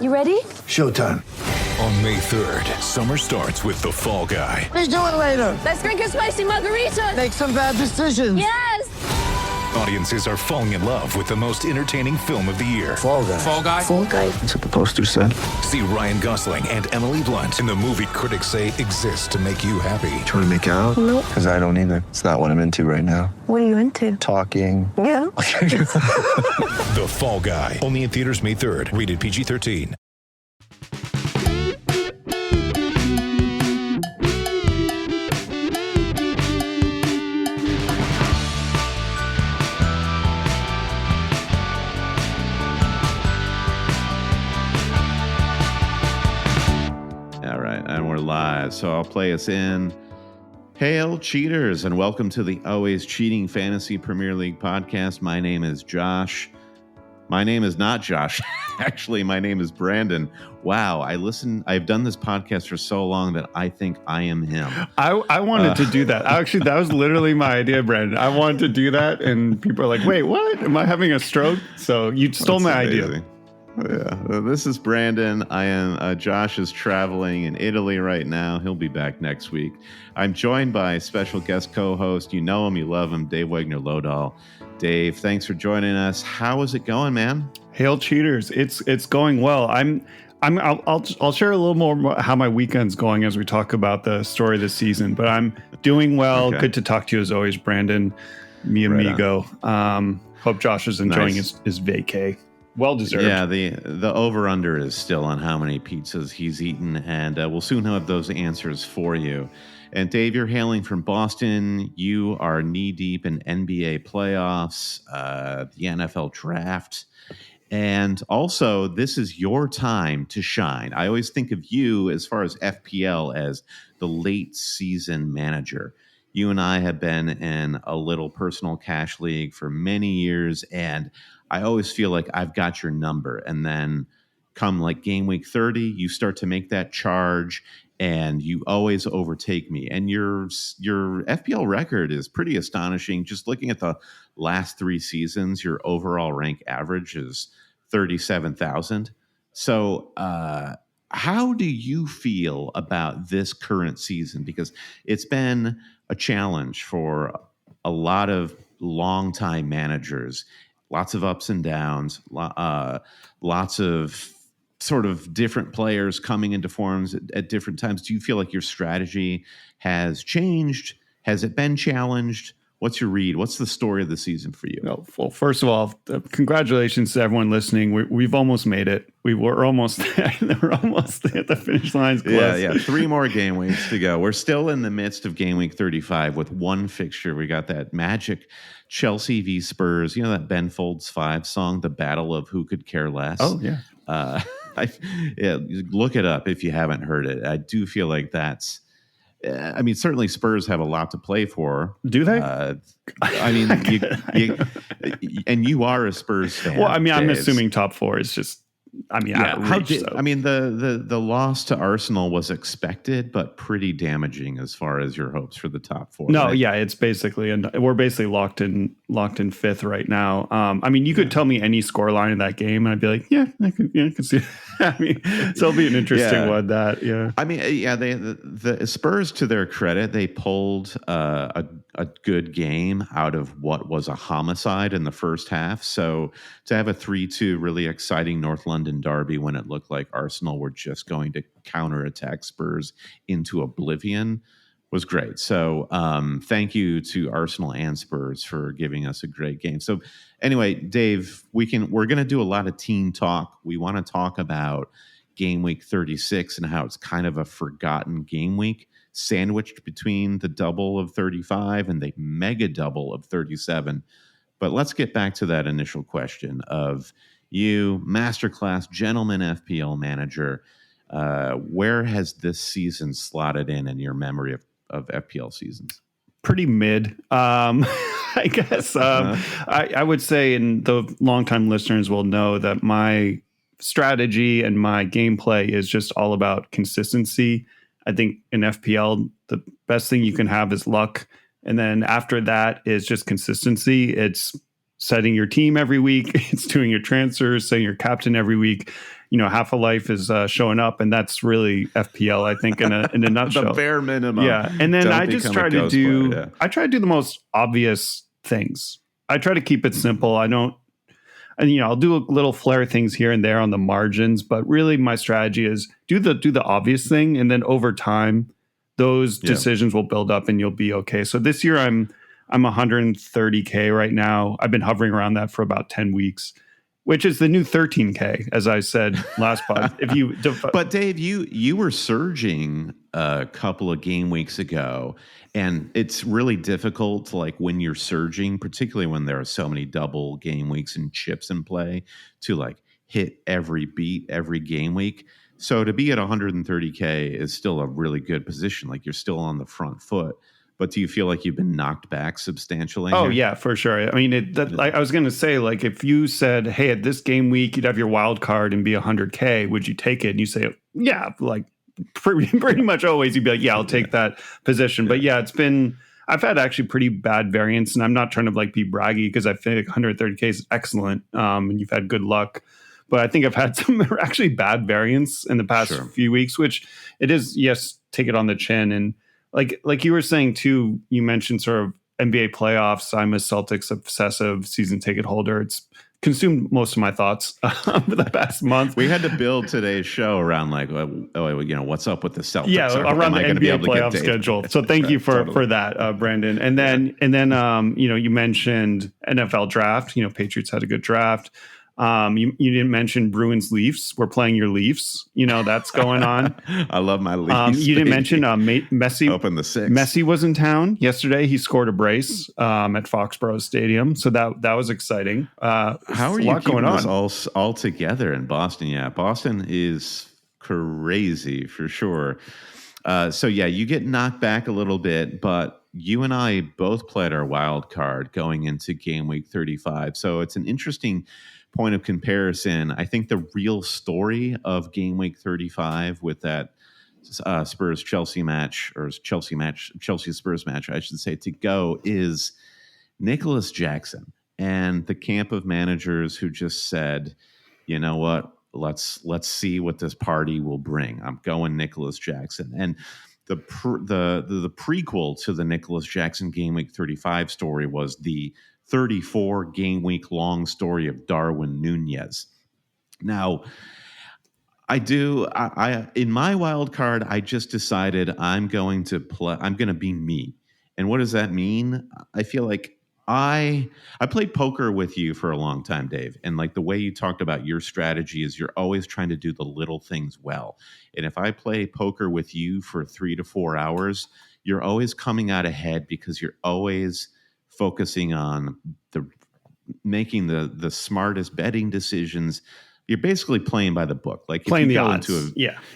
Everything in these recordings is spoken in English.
You ready? Showtime. On May 3rd, summer starts with The Fall Guy. Let's do it later. Let's drink a spicy margarita. Make some bad decisions. Yes! Audiences are falling in love with the most entertaining film of the year. Fall Guy. Fall Guy? Fall guy. That's what the poster said. See Ryan Gosling and Emily Blunt in the movie critics say exists to make you happy. Trying to make it out? Nope. Because I don't either. It's not what I'm into right now. What are you into? Talking. Yeah. The Fall Guy. Only in theaters May 3rd. Rated PG-13. All right, and we're live, so I'll play us in. Hail, cheaters, and welcome to the Always Cheating Fantasy Premier League podcast. My name is Josh. My name is not Josh. Actually, my name is Brandon. Wow, I've done this podcast for so long that I think I am him. I wanted to do that. Actually, that was literally my idea, Brandon. I wanted to do that, and people are like, wait, what? Am I having a stroke? So you stole my idea. Yeah, this is Brandon. I am Josh is traveling in Italy right now. He'll be back next week. I'm joined by special guest co-host. You know him, you love him, Dave Wegner-Lodahl. Dave, thanks for joining us. How is it going, man? Hail, cheaters! It's going well. I'll share a little more how my weekend's going as we talk about the story of the season. But I'm doing well. Okay. Good to talk to you as always, Brandon. Mi amigo. Hope Josh is enjoying Nice. his vacay. Well deserved. Yeah, the over-under is still on how many pizzas he's eaten, and we'll soon have those answers for you. And Dave, you're hailing from Boston. You are knee-deep in NBA playoffs, the NFL draft, and also this is your time to shine. I always think of you, as far as FPL, as the late-season manager. You and I have been in a little personal cash league for many years, and I always feel like I've got your number. And then come like game week 30, you start to make that charge and you always overtake me. And your FPL record is pretty astonishing. Just looking at the last 3 seasons, your overall rank average is 37,000. So how do you feel about this current season? Because it's been a challenge for a lot of longtime managers. Lots of ups and downs, lots of sort of different players coming into forms at different times. Do you feel like your strategy has changed? Has it been challenged? What's your read? What's the story of the season for you? Well, first of all, congratulations to everyone listening. We've almost made it. We're almost there. We're almost at the finish line's close. Yeah. 3 more game weeks to go. We're still in the midst of game week 35 with one fixture. We got that magic Chelsea v Spurs. You know that Ben Folds 5 song, The Battle of Who Could Care Less? Oh, yeah. Look it up if you haven't heard it. I do feel like that's... I mean, certainly Spurs have a lot to play for. Do they? I mean, and you are a Spurs fan. Well, I mean, I'm Dave. assuming top 4 is just, outreach. I mean, the loss to Arsenal was expected, but pretty damaging as far as your hopes for the top 4. No, right? yeah, it's basically, and we're basically locked in 5th right now. I mean, you could tell me any scoreline in that game, and I'd be like, yeah, I could see. I mean, so it'll be an interesting one. I mean, the Spurs, to their credit, they pulled a good game out of what was a homicide in the first half. So to have a 3-2 really exciting North London derby when it looked like Arsenal were just going to counterattack Spurs into oblivion was great. So thank you to Arsenal and Spurs for giving us a great game. So anyway, Dave, we're going to do a lot of team talk. We want to talk about game week 36 and how it's kind of a forgotten game week, sandwiched between the double of 35 and the mega double of 37. But let's get back to that initial question of you, masterclass gentleman FPL manager. Where has this season slotted in your memory of FPL seasons? Pretty mid. I guess I would say, and the longtime listeners will know that my strategy and my gameplay is just all about consistency. I think in FPL, the best thing you can have is luck. And then after that is just consistency. It's setting your team every week. It's doing your transfers, setting your captain every week. half a life is showing up, and that's really FPL, I think, in a nutshell. The bare minimum. Yeah, and then I just try to do. Player, yeah. I try to do the most obvious things. I try to keep it simple. I don't. And I'll do little flair things here and there on the margins, but really my strategy is do the obvious thing, and then over time, those decisions will build up, and you'll be okay. So this year I'm 130K right now. I've been hovering around that for about 10 weeks, which is the new 13K, as I said last pod. But Dave, you were surging a couple of game weeks ago, and it's really difficult to, like, when you're surging, particularly when there are so many double game weeks and chips in play, to like hit every beat every game week. So to be at 130K is still a really good position. Like, you're still on the front foot. But do you feel like you've been knocked back substantially? Oh, yeah, for sure. I mean, I was going to say, like, if you said, hey, at this game week, you'd have your wild card and be 100K, would you take it? And you say, yeah, like pretty much always you'd be like, yeah, I'll take that position. But yeah, I've had actually pretty bad variance, and I'm not trying to like be braggy because I think 130K is excellent, and you've had good luck. But I think I've had some actually bad variance in the past few weeks, which it is, yes, take it on the chin. And like you were saying too, you mentioned sort of NBA playoffs. I'm a Celtics obsessive season ticket holder. It's consumed most of my thoughts for the past month. We had to build today's show around like, what's up with the Celtics? Yeah, around the NBA playoff schedule. So thank you for that, Brandon. And then you mentioned NFL draft. Patriots had a good draft. You didn't mention Bruins Leafs. We're playing your Leafs. That's going on. I love my Leafs. You didn't mention Messi. Open the six. Messi was in town yesterday. He scored a brace at Foxborough Stadium, so that was exciting. How are you keeping this all together in Boston? Yeah, Boston is crazy for sure. So yeah, you get knocked back a little bit, but you and I both played our wild card going into game week 35. So it's an interesting point of comparison. I think the real story of game week 35 with that Spurs Chelsea match, or Chelsea Spurs match, I should say, to go is Nicholas Jackson and the camp of managers who just said, you know what, let's see what this party will bring. I'm going Nicholas Jackson. And the prequel to the Nicholas Jackson game week 35 story was the 34 game week long story of Darwin Nunez. Now, I in my wild card, I just decided I'm going to be me. And what does that mean? I feel like I played poker with you for a long time, Dave. And like the way you talked about your strategy is you're always trying to do the little things well. And if I play poker with you for 3 to 4 hours, you're always coming out ahead because you're always focusing on making the smartest betting decisions. You're basically playing by the book. Like playing the odds.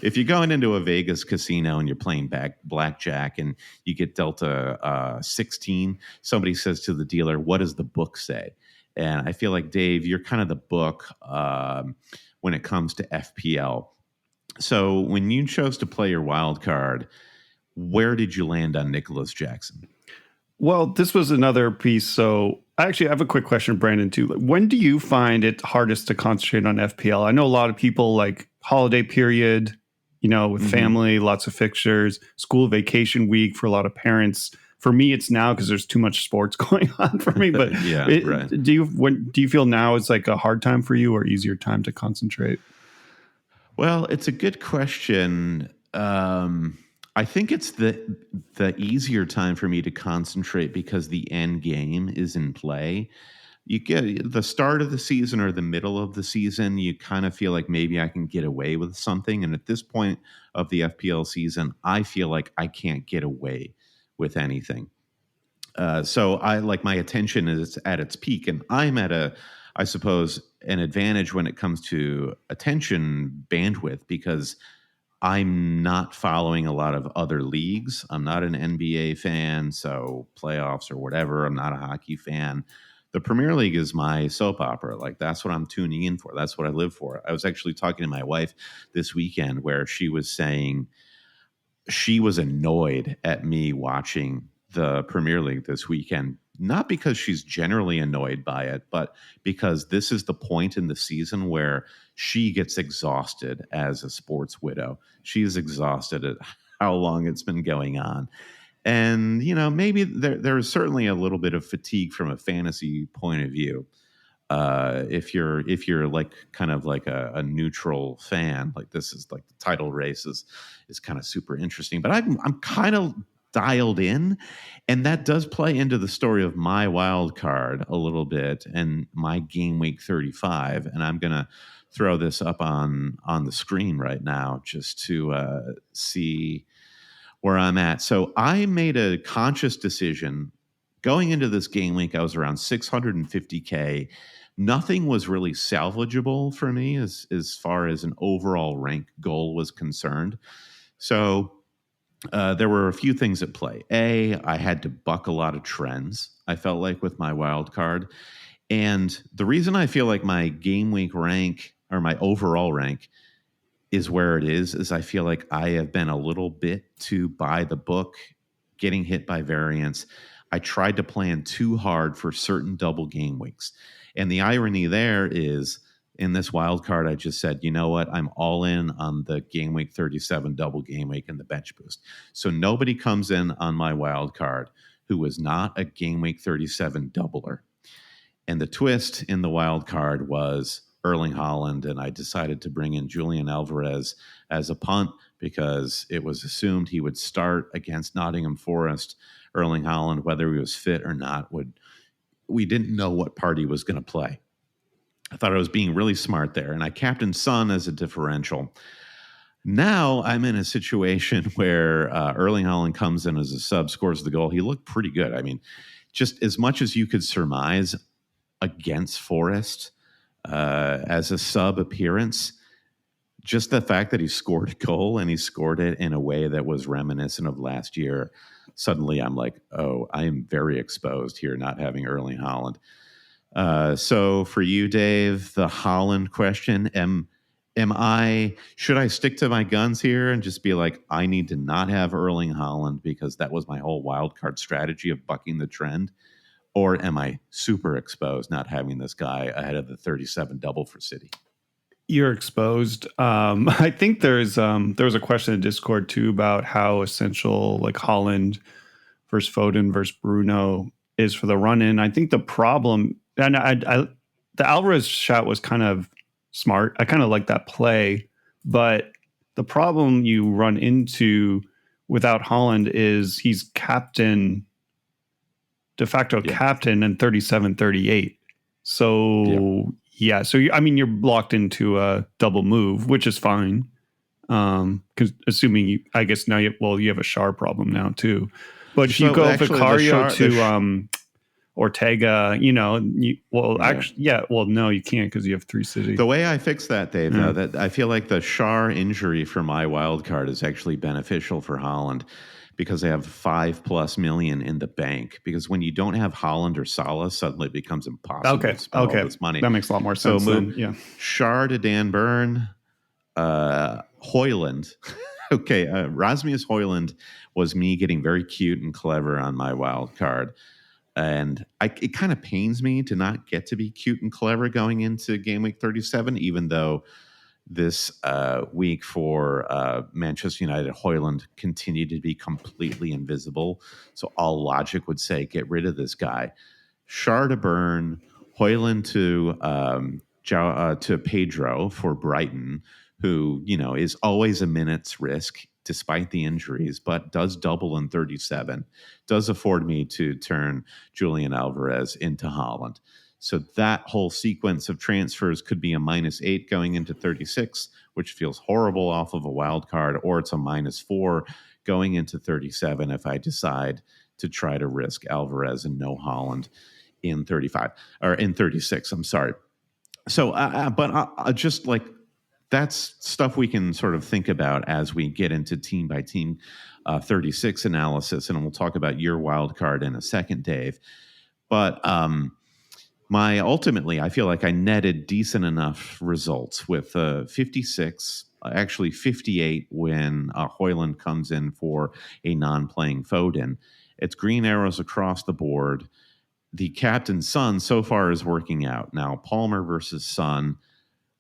If you're going into a Vegas casino and you're playing blackjack and you get Delta 16, somebody says to the dealer, "What does the book say?" And I feel like, Dave, you're kind of the book when it comes to FPL. So when you chose to play your wild card, where did you land on Nicholas Jackson? Well, this was another piece. So actually, I have a quick question, Brandon, too. When do you find it hardest to concentrate on FPL? I know a lot of people like holiday period, with family, lots of fixtures, school vacation week for a lot of parents. For me, it's now because there's too much sports going on for me. But right. Do you feel now it's like a hard time for you or easier time to concentrate? Well, it's a good question. I think it's the easier time for me to concentrate because the end game is in play. You get the start of the season or the middle of the season, you kind of feel like maybe I can get away with something. And at this point of the FPL season, I feel like I can't get away with anything. So I like my attention is at its peak, and I'm at I suppose, an advantage when it comes to attention bandwidth because I'm not following a lot of other leagues. I'm not an NBA fan, so playoffs or whatever. I'm not a hockey fan. The Premier League is my soap opera. Like, that's what I'm tuning in for. That's what I live for. I was actually talking to my wife this weekend where she was saying she was annoyed at me watching the Premier League this weekend not because she's generally annoyed by it, but because this is the point in the season where she gets exhausted as a sports widow. She's exhausted at how long it's been going on. And, maybe there is certainly a little bit of fatigue from a fantasy point of view. If you're like kind of like a neutral fan, like this is like the title race is kind of super interesting. But I'm kind of dialed in, and that does play into the story of my wild card a little bit and my game week 35. And I'm gonna throw this up on the screen right now just to see where I'm at. So I made a conscious decision going into this game week. I was around 650K. Nothing was really salvageable for me as far as an overall rank goal was concerned. So there were a few things at play. I had to buck a lot of trends, I felt like, with my wild card. And the reason I feel like my game week rank or my overall rank is where it is I feel like I have been a little bit too by the book, getting hit by variance. I tried to plan too hard for certain double game weeks. And the irony there is, in this wild card, I just said, you know what? I'm all in on the game week 37 double game week and the bench boost. So nobody comes in on my wild card who was not a game week 37 doubler. And the twist in the wild card was Erling Haaland, and I decided to bring in Julian Alvarez as a punt because it was assumed he would start against Nottingham Forest. Erling Haaland, whether he was fit or not, we didn't know what part he was going to play. I thought I was being really smart there, and I captained Son as a differential. Now I'm in a situation where Erling Haaland comes in as a sub, scores the goal. He looked pretty good. I mean, just as much as you could surmise against Forest as a sub appearance, just the fact that he scored a goal and he scored it in a way that was reminiscent of last year, suddenly I'm like, oh, I am very exposed here not having Erling Haaland. So for you, Dave, the Haaland question, should I stick to my guns here and just be like, I need to not have Erling Haaland because that was my whole wild card strategy of bucking the trend? Or am I super exposed not having this guy ahead of the 37 double for City? You're exposed. I think there was a question in Discord too about how essential like Haaland versus Foden versus Bruno is for the run in. I think the problem, and the Alvarez shot was kind of smart. I kind of like that play, but the problem you run into without Haaland is he's de facto captain and 37-38. So you're locked into a double move, which is fine. Because assuming I guess now you have a Schär problem now too. But if you go Vicario to Ortega, no, you can't because you have 3 City. The way I fix that, Dave, though, that I feel like the Schär injury for my wild card is actually beneficial for Haaland because they have $5+ million in the bank. Because when you don't have Haaland or Salah, suddenly it becomes impossible to spend all this money. That makes a lot more sense. So Schär to Dan Burn, Højlund. Okay, Rasmus Højlund was me getting very cute and clever on my wild card. And it kind of pains me to not get to be cute and clever going into game week 37, even though this week for Manchester United, Højlund continued to be completely invisible. So all logic would say, get rid of this guy. Schär to Burn, Højlund to Pedro for Brighton, who, is always a minute's risk despite the injuries, but does double in 37, does afford me to turn Julian Alvarez into Haaland. So that whole sequence of transfers could be a -8 going into 36, which feels horrible off of a wild card, or it's a -4 going into 37 if I decide to try to risk Alvarez and no Haaland in 35 or in 36. I'm sorry. So, just like that's stuff we can sort of think about as we get into team by team 36 analysis, and we'll talk about your wild card in a second, Dave. But ultimately, I feel like I netted decent enough results with 56, actually 58 when Højlund comes in for a non-playing Foden. It's green arrows across the board. the captain Son so far is working out. Now Palmer versus Son.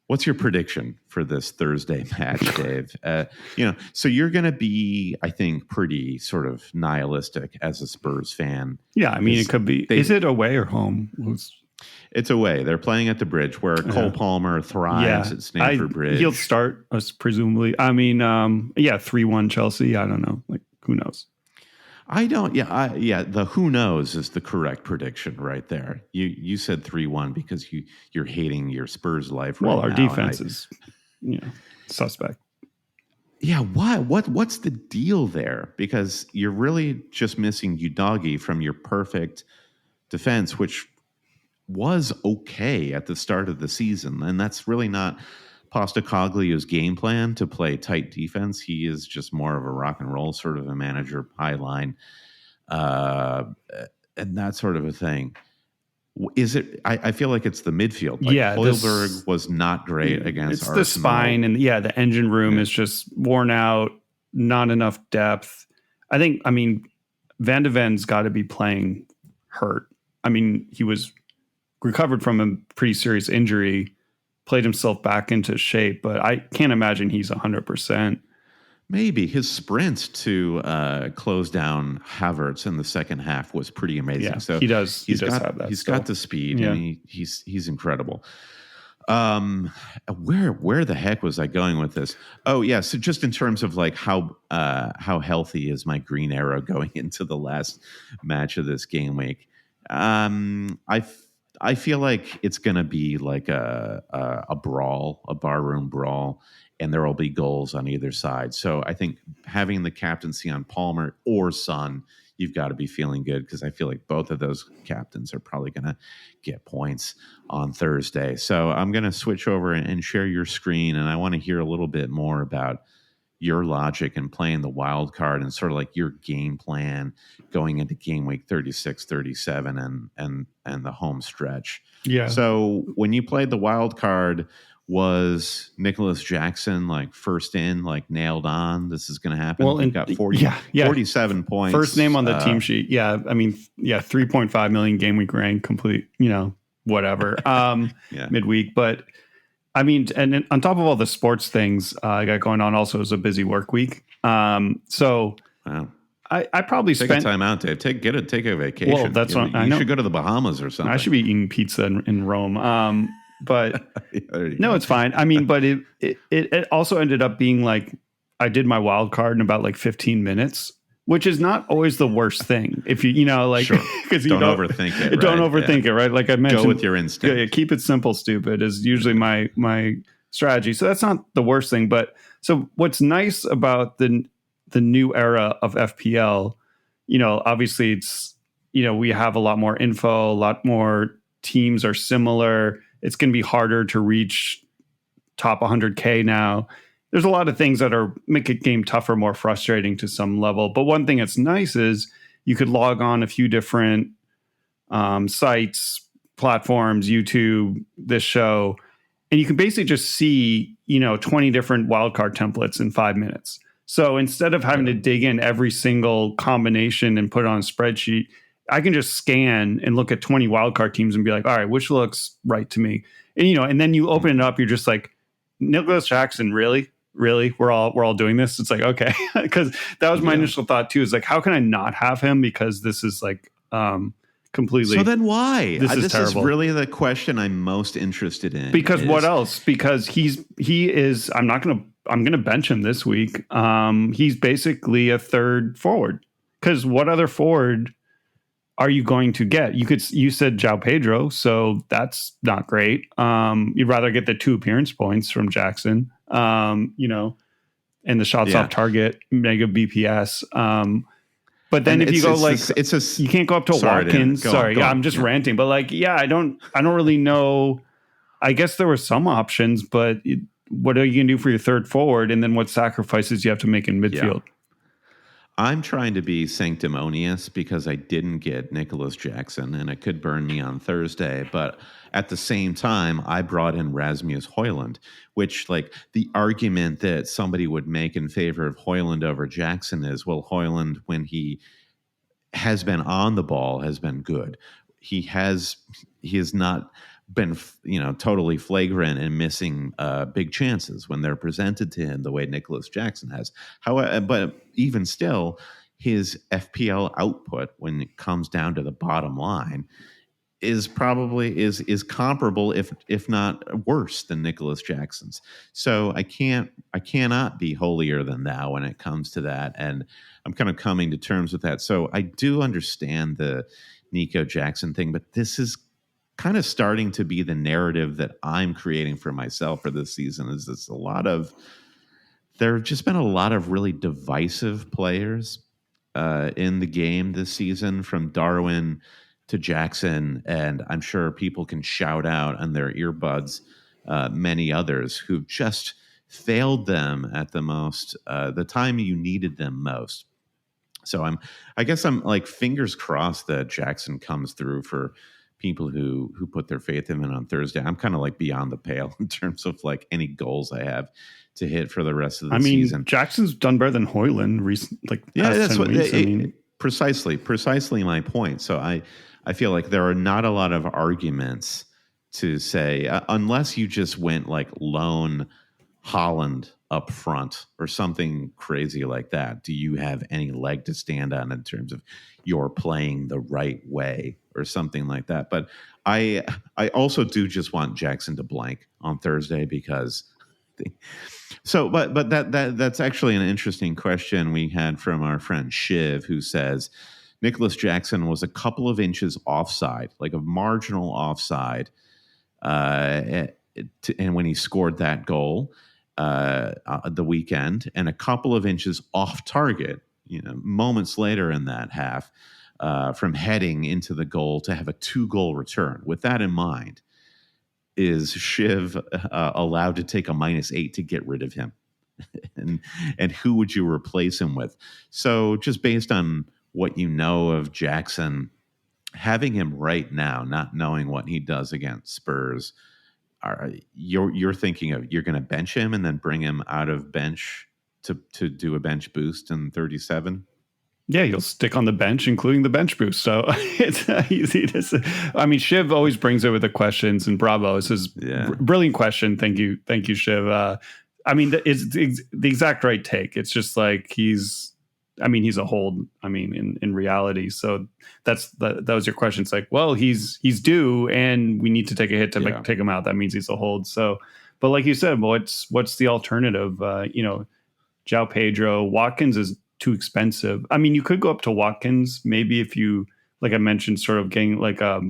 What's your prediction for this Thursday match, Dave? So you're going to be, I think, pretty sort of nihilistic as a Spurs fan. Yeah, I mean, it could be. Is it away or home? It's away. They're playing at the Bridge, where Cole Palmer thrives at Stamford Bridge. He'll start, presumably. I mean, 3-1 Chelsea. I don't know. Like, who knows? I don't. Yeah. The who knows is the correct prediction right there. You said 3-1 because you're hating your Spurs life right now. Well, our defense is, suspect. Yeah. Why? What's the deal there? Because you're really just missing Udogie from your perfect defense, which was okay at the start of the season, and that's really not Postacoglu's game plan to play tight defense. He is just more of a rock and roll sort of a manager, high line, and that sort of a thing. Is it? I feel like it's the midfield. Like Højbjerg was not great against Arsenal. It's the spine, and the engine room is just worn out. Not enough depth. I mean, Van de Ven's got to be playing hurt. I mean, he was recovered from a pretty serious injury, played himself back into shape, but I can't imagine he's 100%. Maybe his sprint to close down Havertz in the second half was pretty amazing. Yeah, so he does have that. He's got the speed, and he's incredible. Where the heck was I going with this? Oh yeah, so just in terms of like how healthy is my green arrow going into the last match of this game week? I feel like it's going to be like a brawl, a barroom brawl, and there will be goals on either side. So I think having the captaincy on Palmer or Son, you've got to be feeling good, because I feel like both of those captains are probably going to get points on Thursday. So I'm going to switch over and share your screen, and I want to hear a little bit more about your logic and playing the wild card and sort of like your game plan going into game week 36, 37 and the home stretch. Yeah. So when you played the wild card, was Nicholas Jackson like first in, like nailed on? This is going to happen. Well, he got 47 points. First name on the team sheet. Yeah. I mean, 3.5 million game week rank, complete, whatever, midweek. But I mean, and on top of all the sports things I got going on, also is a busy work week. So wow. I probably take a time out, Dave. Take a vacation. Well, that's what I know. You should go to the Bahamas or something. I should be eating pizza in Rome. But no, it's fine. I mean, but it also ended up being like I did my wild card in about like 15 minutes, which is not always the worst thing. If you because you don't overthink it. Don't overthink it, right? Like I mentioned, go with your instinct. Yeah, keep it simple, stupid is usually my strategy. So that's not the worst thing. But so what's nice about the new era of FPL, obviously it's we have a lot more info, a lot more teams are similar. It's going to be harder to reach top 100K now. There's a lot of things that make a game tougher, more frustrating to some level. But one thing that's nice is you could log on a few different sites, platforms, YouTube, this show, and you can basically just see, 20 different wildcard templates in 5 minutes. So instead of having to dig in every single combination and put it on a spreadsheet, I can just scan and look at 20 wildcard teams and be like, all right, which looks right to me? And, and then you open it up, you're just like, Nicholas Jackson, really? We're all doing this. It's like, okay. Because that was my initial thought too, is like, how can I not have him? Because this is like completely. So then why? This is really the question I'm most interested in. Because what else? Because he is, I'm going to bench him this week. He's basically a third forward, because what other forward are you going to get? You said João Pedro, so that's not great. You'd rather get the 2 appearance points from Jackson, and the shots off target, mega BPS. But then if you go you can't go up to Watkins. I'm just ranting, but I don't really know. I guess there were some options, but what are you going to do for your third forward? And then what sacrifices you have to make in midfield? Yeah. I'm trying to be sanctimonious because I didn't get Nicholas Jackson, and it could burn me on Thursday. But at the same time, I brought in Rasmus Højlund, which like the argument that somebody would make in favor of Højlund over Jackson is, well, Højlund, when he has been on the ball, has been good. he has not been, totally flagrant and missing big chances when they're presented to him the way Nicholas Jackson has. However, but even still, his FPL output when it comes down to the bottom line is probably is comparable, if not worse, than Nicholas Jackson's. So I cannot be holier than thou when it comes to that, and I'm kind of coming to terms with that. So I do understand the Nico Jackson thing, but this is kind of starting to be the narrative that I'm creating for myself for this season. Is this there have just been a lot of really divisive players in the game this season, from Darwin to Jackson, and I'm sure people can shout out on their earbuds many others who've just failed them at the time you needed them most. So I guess I'm like fingers crossed that Jackson comes through for people who put their faith in him on Thursday. I'm kind of like beyond the pale in terms of like any goals I have to hit for the rest of the season. Jackson's done better than Højlund recent, that's what weeks. Precisely my point. So I feel like there are not a lot of arguments to say, unless you just went like lone Holland up front or something crazy like that, do you have any leg to stand on in terms of you're playing the right way or something like that? But I also do just want Jackson to blank on Thursday because but that's actually an interesting question we had from our friend Shiv, who says Nicholas Jackson was a couple of inches offside, like a marginal offside, and when he scored that goal the weekend, and a couple of inches off target, moments later in that half, from heading into the goal to have a 2-goal return. With that in mind, is Shiv allowed to take a -8 to get rid of him? and who would you replace him with? So just based on what you know of Jackson, having him right now, not knowing what he does against Spurs, you're thinking of you're going to bench him and then bring him out of bench to do a bench boost in 37? Yeah, you'll stick on the bench, including the bench boost. So it's easy to say. I mean, Shiv always brings over the questions, and bravo. This is brilliant question. Thank you, Shiv. It's the exact right take. It's just like he's a hold. In reality. So that was your question. It's like, well, he's due, and we need to take a hit to take him out. That means he's a hold. So, but like you said, what's the alternative? João Pedro, Watkins is too expensive. You could go up to Watkins, maybe if you, like I mentioned, sort of getting like a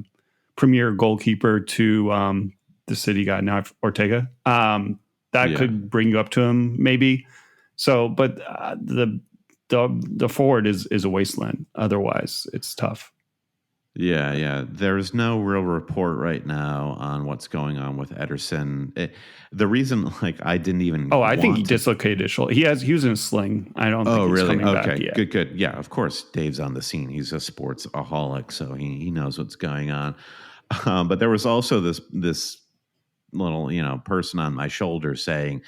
premier goalkeeper to the City guy now, Ortega. Could bring you up to him, maybe. So, but the forward is a wasteland. Otherwise, it's tough. Yeah. There's no real report right now on what's going on with Ederson. The reason, I didn't even. I think he dislocated his shoulder. He was in a sling. I don't think he's coming back yet. Good. Yeah, of course, Dave's on the scene. He's a sports-aholic, so he knows what's going on. But there was also this little, person on my shoulder saying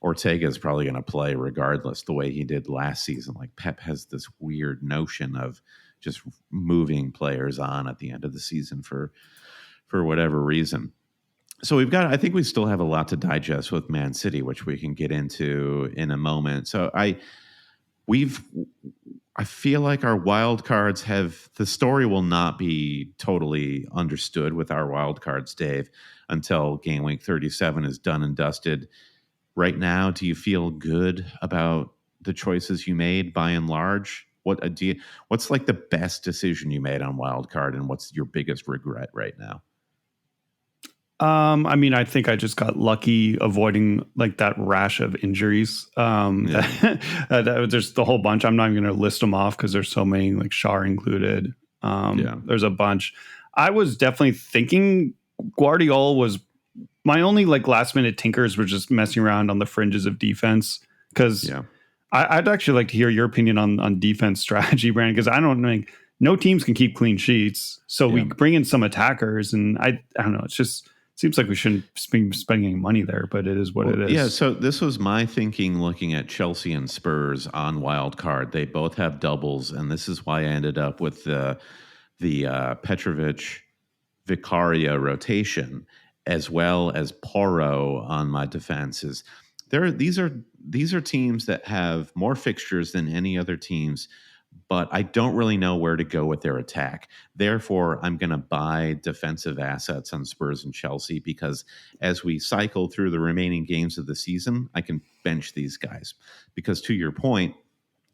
Ortega is probably going to play regardless, the way he did last season. Like Pep has this weird notion of just moving players on at the end of the season for whatever reason. So I think we still have a lot to digest with Man City, which we can get into in a moment. So I feel like our wild cards the story will not be totally understood with our wild cards, Dave, until game week 37 is done and dusted. Right now, do you feel good about the choices you made by and large? What's like the best decision you made on wild card, and what's your biggest regret right now? I think I just got lucky avoiding like that rash of injuries. There's the whole bunch. I'm not even going to list them off because there's so many, like Shar included. There's a bunch. I was definitely thinking Guardiola was my only like last minute tinkers were just messing around on the fringes of defense, because I'd actually like to hear your opinion on defense strategy, Brandon, because I don't think no teams can keep clean sheets. So we bring in some attackers, and I don't know. It's just seems like we shouldn't be spending any money there, but it is what it is. Yeah, so this was my thinking looking at Chelsea and Spurs on wild card. They both have doubles, and this is why I ended up with the Petrovic Vicaria rotation, as well as Porro on my defenses. These are teams that have more fixtures than any other teams, but I don't really know where to go with their attack. Therefore, I'm going to buy defensive assets on Spurs and Chelsea because as we cycle through the remaining games of the season, I can bench these guys. Because to your point,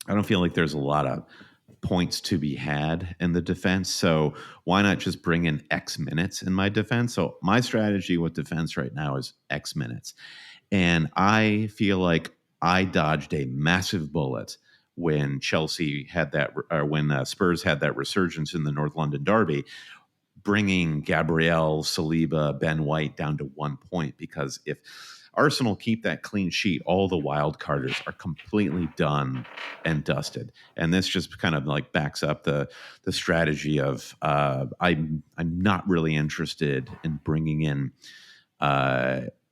I don't feel like there's a lot of points to be had in the defense. So why not just bring in X minutes in my defense? So my strategy with defense right now is X minutes. And I feel like I dodged a massive bullet when Chelsea had that, or when Spurs had that resurgence in the North London derby, bringing Gabriel, Saliba, Ben White down to 1 point. Because if Arsenal keep that clean sheet, all the wild carders are completely done and dusted. And this just kind of like backs up the strategy of I'm not really interested in bringing in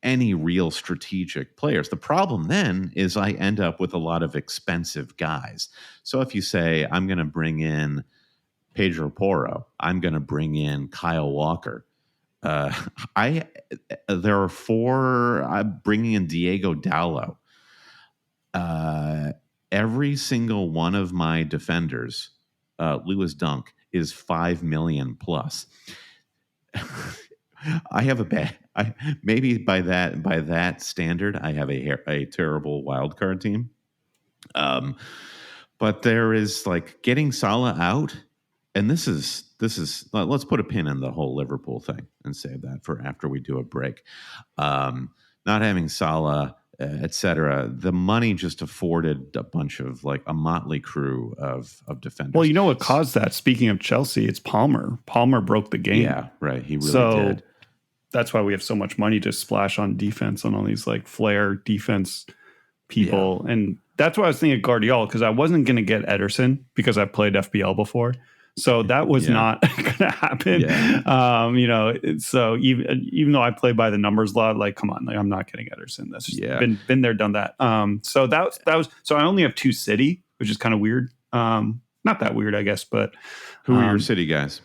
any real strategic players. The problem then is I end up with a lot of expensive guys. So if you say, I'm going to bring in Pedro Porro, I'm going to bring in Kyle Walker. There are 4. I'm bringing in Diego Dallo. Every single one of my defenders, Lewis Dunk, is 5 million plus. I have a bad. Maybe by that standard, I have a terrible wildcard team. But there is like getting Salah out, and this is. Let's put a pin in the whole Liverpool thing and save that for after we do a break. Not having Salah, etc. The money just afforded a bunch of like a motley crew of defenders. Well, you know what caused that? Speaking of Chelsea, it's Palmer. Palmer broke the game. Yeah, right. He really did. That's why we have so much money to splash on defense on all these like flair defense people. Yeah. And that's why I was thinking Guardiola, because I wasn't going to get Ederson because I've played FPL before. So that was not going to happen. Yeah. So even though I play by the numbers a lot, like, come on, like, I'm not getting Ederson. That's just been there, done that. So that was, so I only have 2 City, which is kind of weird. Not that weird, I guess, but who are your City guys?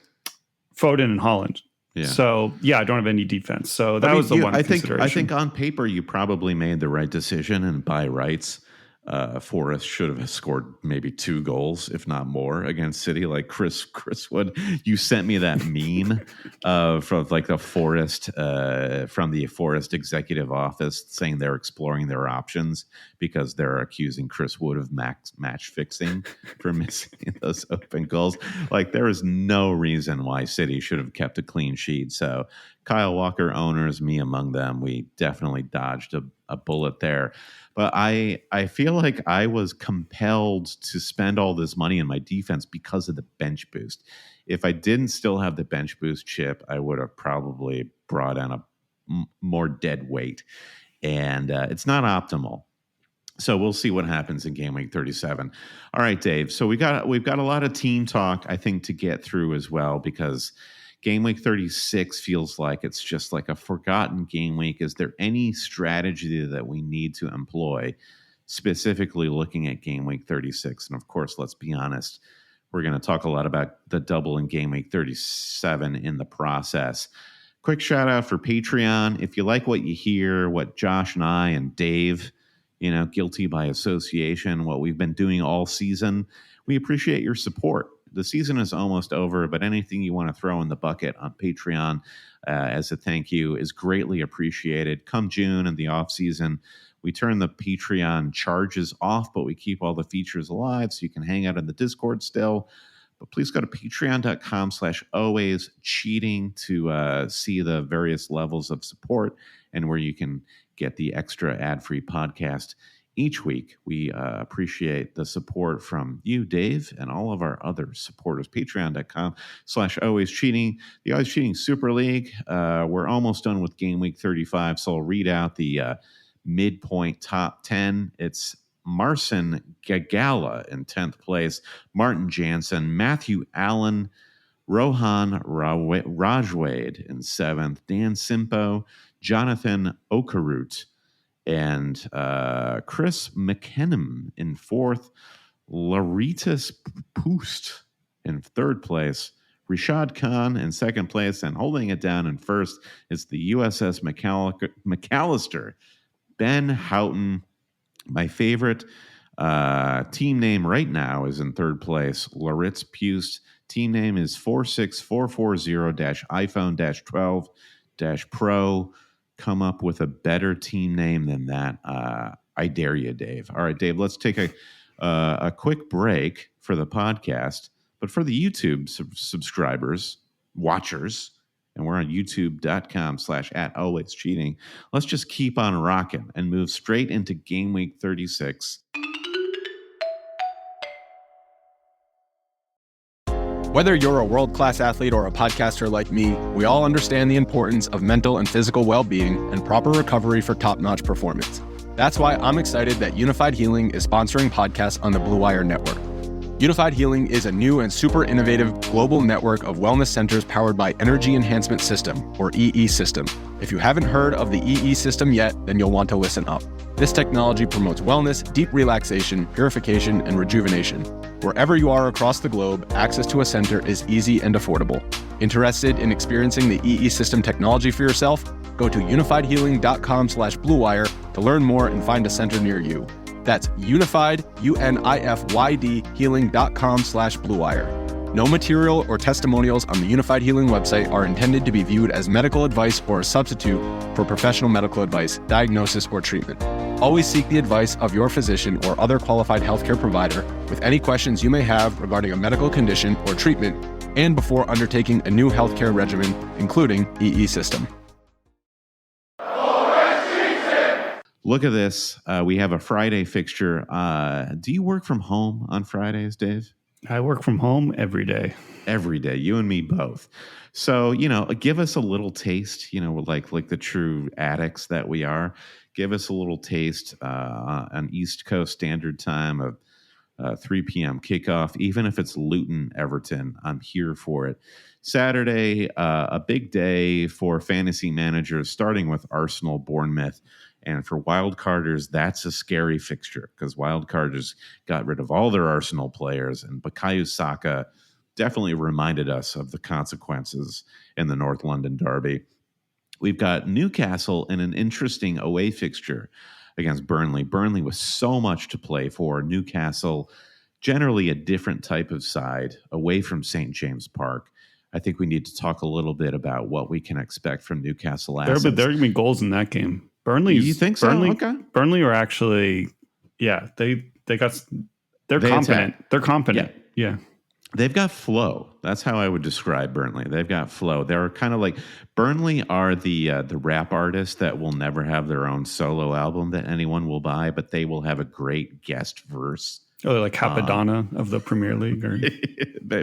Foden and Holland. Yeah. So I don't have any defense. So that was the one consideration. I think on paper you probably made the right decision, and by rights, Forrest should have scored maybe 2 goals, if not more, against City. Like Chris Wood, you sent me that meme from like the Forrest from the Forrest executive office saying they're exploring their options because they're accusing Chris Wood of match fixing for missing those open goals. Like there is no reason why City should have kept a clean sheet. So Kyle Walker owners, me among them, we definitely dodged a bullet there. But I feel like I was compelled to spend all this money in my defense because of the bench boost. If I didn't still have the bench boost chip, I would have probably brought in a more dead weight. And it's not optimal. So we'll see what happens in Game Week 37. All right, Dave. So we've got a lot of team talk, I think, to get through as well, because Game Week 36 feels like it's just like a forgotten game week. Is there any strategy that we need to employ, specifically looking at Game Week 36? And of course, let's be honest, we're going to talk a lot about the double in Game Week 37 in the process. Quick shout out for Patreon. If you like what you hear, what Josh and I and Dave, guilty by association, what we've been doing all season, we appreciate your support. The season is almost over, but anything you want to throw in the bucket on Patreon as a thank you is greatly appreciated. Come June and the off season, we turn the Patreon charges off, but we keep all the features alive so you can hang out in the Discord still. But please go to patreon.com/alwayscheating to see the various levels of support and where you can get the extra ad-free podcast each week. We appreciate the support from you, Dave, and all of our other supporters. Patreon.com/alwayscheating. The Always Cheating Super League. We're almost done with Game Week 35, so I'll read out the midpoint top 10. It's Marcin Gagala in 10th place, Martin Jansen, Matthew Allen, Rohan Rajwade in 7th, Dan Simpo, Jonathan Okarut, and Chris McKenham in 4th, Laritas Poost in 3rd place, Rashad Khan in second place, and holding it down in first is the USS McAllister. Ben Houghton, my favorite team name right now, is in third place. Laritz Puce. Team name is 46440-iPhone-12-Pro. Come up with a better team name than that. I dare you, Dave. All right, Dave, let's take a quick break for the podcast. But for the YouTube subscribers, watchers, and we're on youtube.com/@alwayscheating, let's just keep on rocking and move straight into Game Week 36. Whether you're a world-class athlete or a podcaster like me, we all understand the importance of mental and physical well-being and proper recovery for top-notch performance. That's why I'm excited that Unified Healing is sponsoring podcasts on the Blue Wire Network. Unified Healing is a new and super innovative global network of wellness centers powered by Energy Enhancement System, or EE System. If you haven't heard of the EE System yet, then you'll want to listen up. This technology promotes wellness, deep relaxation, purification, and rejuvenation. Wherever you are across the globe, access to a center is easy and affordable. Interested in experiencing the EE System technology for yourself? Go to unifiedhealing.com/bluewire to learn more and find a center near you. That's unified, UNIFYD, healing.com/bluewire. No material or testimonials on the Unified Healing website are intended to be viewed as medical advice or a substitute for professional medical advice, diagnosis, or treatment. Always seek the advice of your physician or other qualified healthcare provider with any questions you may have regarding a medical condition or treatment and before undertaking a new healthcare regimen, including EE System. Look at this. We have a Friday fixture. Do you work from home on Fridays, Dave? I work from home every day. Every day. You and me both. So, give us a little taste, like the true addicts that we are. Give us a little taste on East Coast Standard Time of 3 p.m. kickoff. Even if it's Luton Everton, I'm here for it. Saturday, a big day for fantasy managers, starting with Arsenal Bournemouth. And for wildcarders, that's a scary fixture because wildcarders got rid of all their Arsenal players, and Bukayo Saka definitely reminded us of the consequences in the North London derby. We've got Newcastle in an interesting away fixture against Burnley. Burnley with so much to play for. Newcastle, generally a different type of side, away from St. James Park. I think we need to talk a little bit about what we can expect from Newcastle assets. There are going to be goals in that game. Burnley, you think so? Okay. Burnley are actually, they're competent. They're competent. Yeah. They've got flow. That's how I would describe Burnley. They've got flow. They're kind of like Burnley are the rap artists that will never have their own solo album that anyone will buy, but they will have a great guest verse. Oh, like Capadonna of the Premier League, or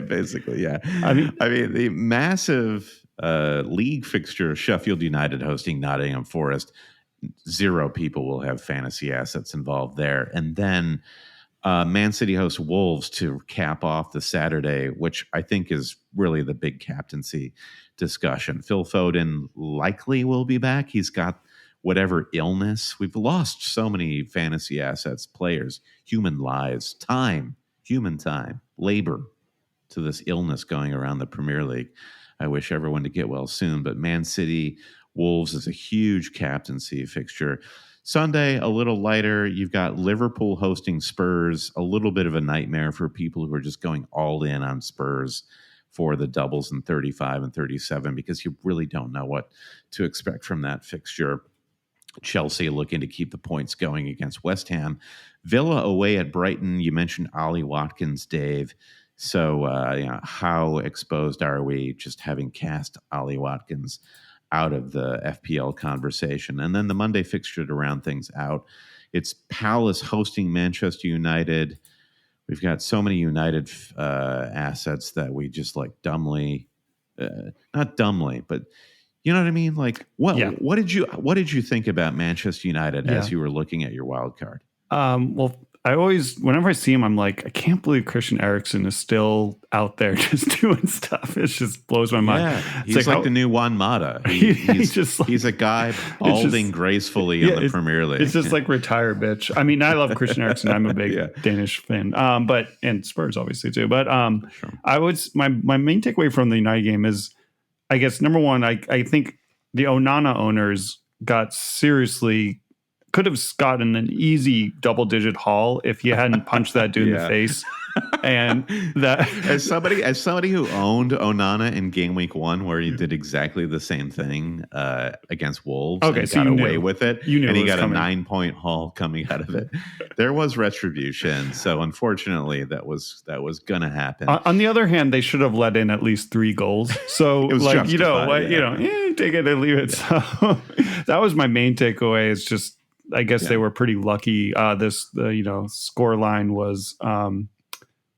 basically, yeah. I mean, the massive league fixture: Sheffield United hosting Nottingham Forest. 0 people will have fantasy assets involved there. And then Man City hosts Wolves to cap off the Saturday, which I think is really the big captaincy discussion. Phil Foden likely will be back. He's got whatever illness. We've lost so many fantasy assets, players, human lives, time, human time, labor to this illness going around the Premier League. I wish everyone to get well soon, but Man City Wolves is a huge captaincy fixture. Sunday, a little lighter. You've got Liverpool hosting Spurs, a little bit of a nightmare for people who are just going all in on Spurs for the doubles in 35 and 37 because you really don't know what to expect from that fixture. Chelsea looking to keep the points going against West Ham. Villa away at Brighton. You mentioned Ollie Watkins, Dave. So how exposed are we just having cast Ollie Watkins out of the FPL conversation? And then the Monday fixture to round things out. It's Palace hosting Manchester United. We've got so many United assets that we just like dumbly, not dumbly, but you know what I mean? Like what did you think about Manchester United as you were looking at your wild card? Well, whenever I see him, I'm like, I can't believe Christian Eriksen is still out there just doing stuff. It just blows my mind. Yeah, he's like the new Juan Mata. He's a guy balding gracefully in the Premier League. It's just like retire, bitch. I mean, I love Christian Eriksen. I'm a big Danish fan, and Spurs obviously too. But sure. my main takeaway from the United game is, I guess number one, I think the Onana owners could have gotten an easy double-digit haul if you hadn't punched that dude in the face. And that as somebody who owned Onana in game week 1, where he did exactly the same thing against Wolves, okay, and so got away with it, you knew and he got coming. a 9-point haul coming out of it. There was retribution, so unfortunately, that was gonna happen. On the other hand, they should have let in at least 3 goals. So, it was like justified, take it or leave it. So that was my main takeaway. It's just, I guess they were pretty lucky. Score line was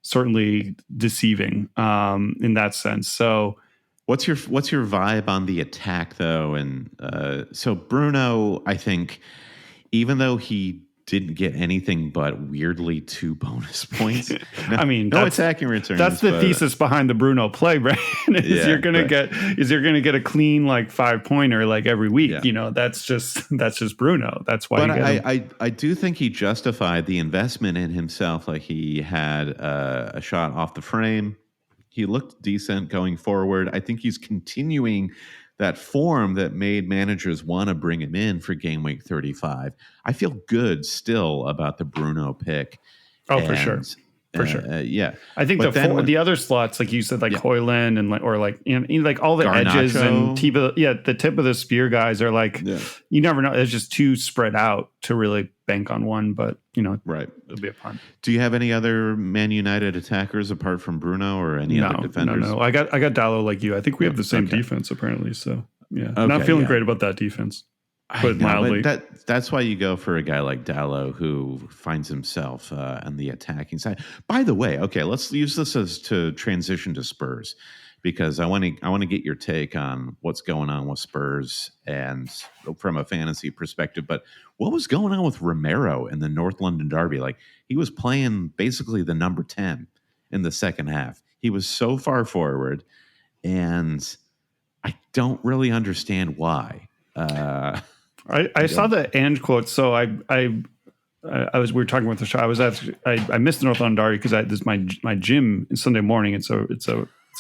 certainly deceiving in that sense. So, what's your vibe on the attack though? And so Bruno, I think, even though he didn't get anything but weirdly 2 bonus points. I mean, no attacking returns. That's the thesis behind the Bruno play, right? You're gonna get a clean like 5-pointer like every week. Yeah. That's just Bruno. That's why. But I do think he justified the investment in himself. Like he had a shot off the frame. He looked decent going forward. I think he's continuing that form that made managers want to bring him in for game week 35. I feel good still about the Bruno pick. Oh, for sure. Yeah. I think the other slots, like you said, like Højlund and like all the Garnacho. edges and the tip of the spear guys are like, you never know. It's just too spread out to really bank on one, but right. It'll be a punt. Do you have any other Man United attackers apart from Bruno or any other defenders? No. I got Dallo like you. I think we have the same defense apparently. So not feeling great about that defense. Put mildly. But that's why you go for a guy like Dallo who finds himself on the attacking side. By the way, okay, let's use this as to transition to Spurs, because I want to get your take on what's going on with Spurs and from a fantasy perspective. But what was going on with Romero in the North London derby? Like, he was playing basically the number 10 in the second half. He was so far forward, and I don't really understand why. I saw the Ange quote. So we were talking about the show. I missed the North London derby because this is my gym Sunday morning, and so it's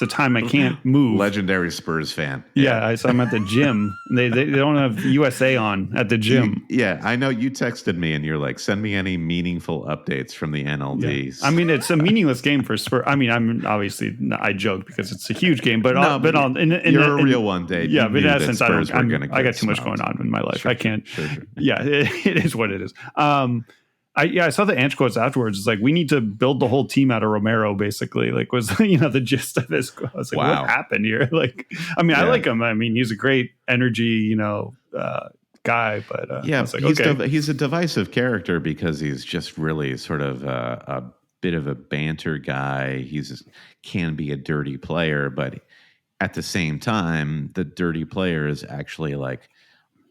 a time I can't move. Legendary Spurs fan. Yeah, I'm at the gym. They don't have USA on at the gym. I know you texted me and you're like, send me any meaningful updates from the NLD. Yeah. I mean, it's a meaningless game for Spurs. I mean, I joked because it's a huge game, but you're a real one, Dave. Yeah, but in essence, I got too much smoked. going on in my life. Sure, I can't. Sure. Yeah, it is what it is. I saw the Ange quotes afterwards. It's like, we need to build the whole team out of Romero, basically. Like, was the gist of his. I was like, what happened here? Like, I mean, I like him. I mean, he's a great energy, guy. But he's a divisive character because he's just really sort of a bit of a banter guy. Can be a dirty player, but at the same time, the dirty player is actually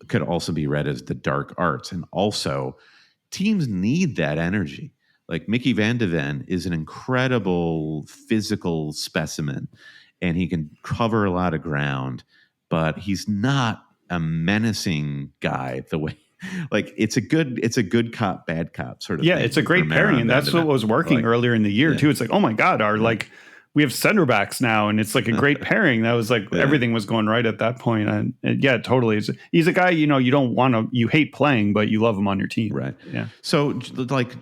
could also be read as the dark arts, and also. Teams need that energy. Like Mickey Van de Ven is an incredible physical specimen, and he can cover a lot of ground, but he's not a menacing guy the way. Like it's a good cop, bad cop sort of. Yeah, thing it's a great pairing, and that's what was working earlier in the year too. It's like, oh my God, we have center backs now, and it's like a great pairing. That was everything was going right at that point. And totally. He's a guy, you don't want to, you hate playing, but you love him on your team. Right. Yeah. So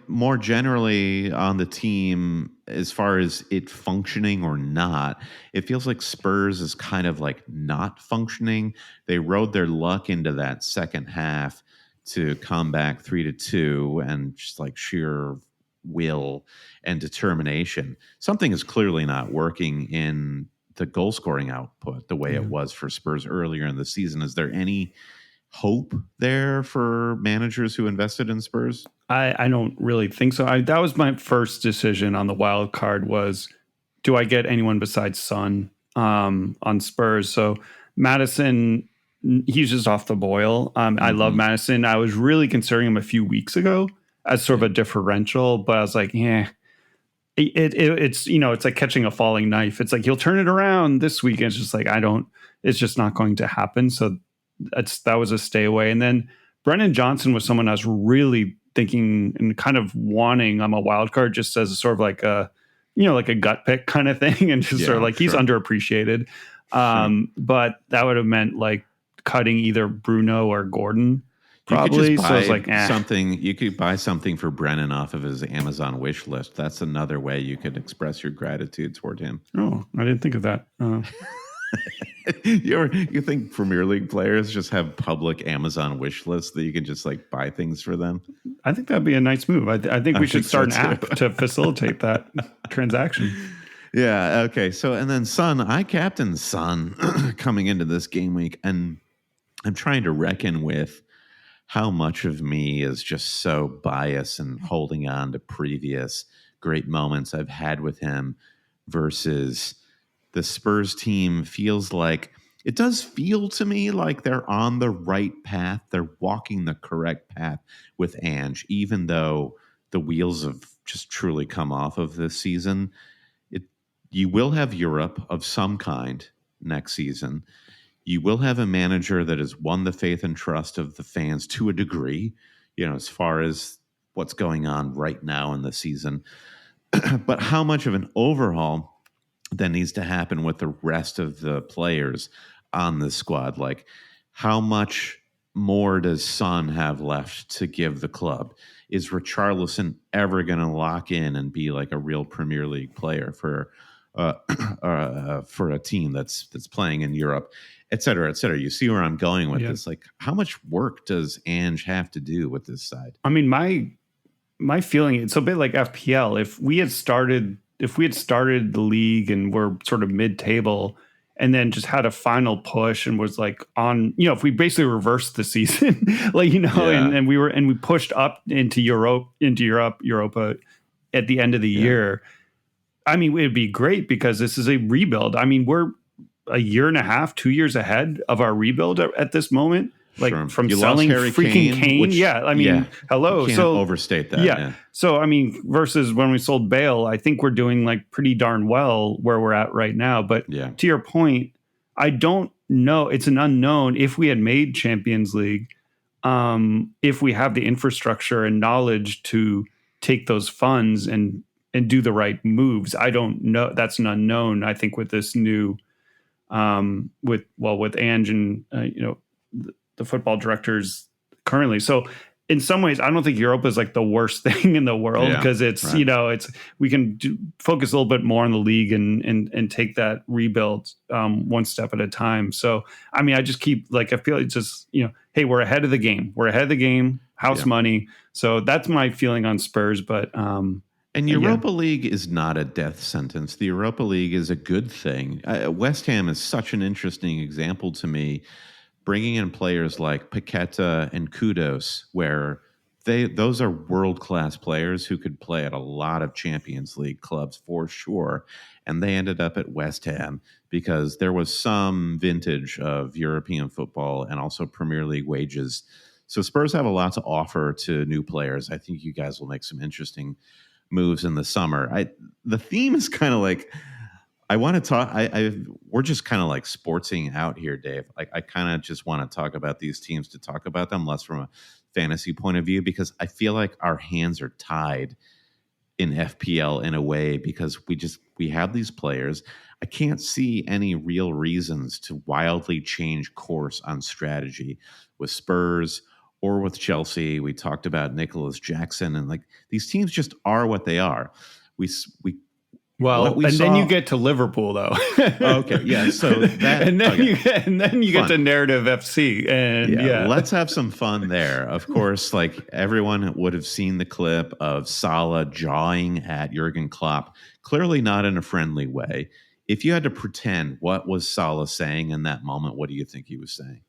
more generally on the team, as far as it functioning or not, it feels like Spurs is kind of not functioning. They rode their luck into that second half to come back 3-2 and just sheer will and determination. Something is clearly not working in the goal scoring output the way it was for Spurs earlier in the season. Is there any hope there for managers who invested in Spurs? I don't really think so. That was my first decision on the wild card was, do I get anyone besides Son on Spurs? So Maddison, he's just off the boil. I love Maddison. I was really considering him a few weeks ago. as sort of a differential. But I was like, yeah, it's it's like catching a falling knife. It's like he'll turn it around this week, and it's just like it's just not going to happen. So that was a stay away. And then Brennan Johnson was someone I was really thinking and kind of wanting on a wild card, just as a sort of like a like a gut pick kind of thing, and just sort of like he's underappreciated. But that would have meant like cutting either Bruno or Gordon. Probably. So it's like something. You could buy something for Brennan off of his Amazon wish list. That's another way you could express your gratitude toward him. Oh, I didn't think of that. You think Premier League players just have public Amazon wish lists that you can just like buy things for them? I think that'd be a nice move. I think we should start an app to facilitate that transaction. Yeah. Okay. So and then Son, I captained Son coming into this game week, and I'm trying to reckon with how much of me is just so biased and holding on to previous great moments I've had with him versus the Spurs team. It does feel to me like they're on the right path. They're walking the correct path with Ange, even though the wheels have just truly come off of this season. You will have Europe of some kind next season. You will have a manager that has won the faith and trust of the fans to a degree, as far as what's going on right now in the season. But how much of an overhaul then needs to happen with the rest of the players on the squad? Like, how much more does Son have left to give the club? Is Richarlison ever going to lock in and be like a real Premier League player for a team that's playing in Europe, et cetera, et cetera? You see where I'm going with this? Like, how much work does Ange have to do with this side? I mean, my feeling, it's a bit like FPL. If we had started the league and we're sort of mid-table and then just had a final push and was like on, if we basically reversed the season, and we pushed up into Europa at the end of the year. I mean, it would be great because this is a rebuild. I mean, we're a year and a half, 2 years ahead of our rebuild at this moment. Like from selling freaking Kane. Hello. You can't overstate that. Yeah. So, I mean, versus when we sold Bale, I think we're doing like pretty darn well where we're at right now. But to your point, I don't know. It's an unknown if we had made Champions League, if we have the infrastructure and knowledge to take those funds and do the right moves. I don't know. That's an unknown, I think, with this new, with Ange and, the football directors currently. So in some ways, I don't think Europa is like the worst thing in the world because it's, we can focus a little bit more on the league and take that rebuild one step at a time. So, I mean, I just keep I feel it's just, hey, we're ahead of the game. We're ahead of the game, house money. So that's my feeling on Spurs. But, and Europa League is not a death sentence. The Europa League is a good thing. West Ham is such an interesting example to me, bringing in players like Paqueta and Kudos, where those are world-class players who could play at a lot of Champions League clubs for sure. And they ended up at West Ham because there was some vintage of European football and also Premier League wages. So Spurs have a lot to offer to new players. I think you guys will make some interesting moves in the summer. The theme is kind of like, I want to talk. We're just kind of like sportsing out here, Dave. Like, I kind of just want to talk about these teams to talk about them, less from a fantasy point of view, because I feel like our hands are tied in FPL in a way because we have these players. I can't see any real reasons to wildly change course on strategy with Spurs or with Chelsea. We talked about Nicholas Jackson, and like these teams just are what they are. Then you get to Liverpool, though. Okay, yeah. So that, you get to Narrative FC, and let's have some fun there. Of course, like everyone would have seen the clip of Salah jawing at Jurgen Klopp, clearly not in a friendly way. If you had to pretend, what was Salah saying in that moment? What do you think he was saying?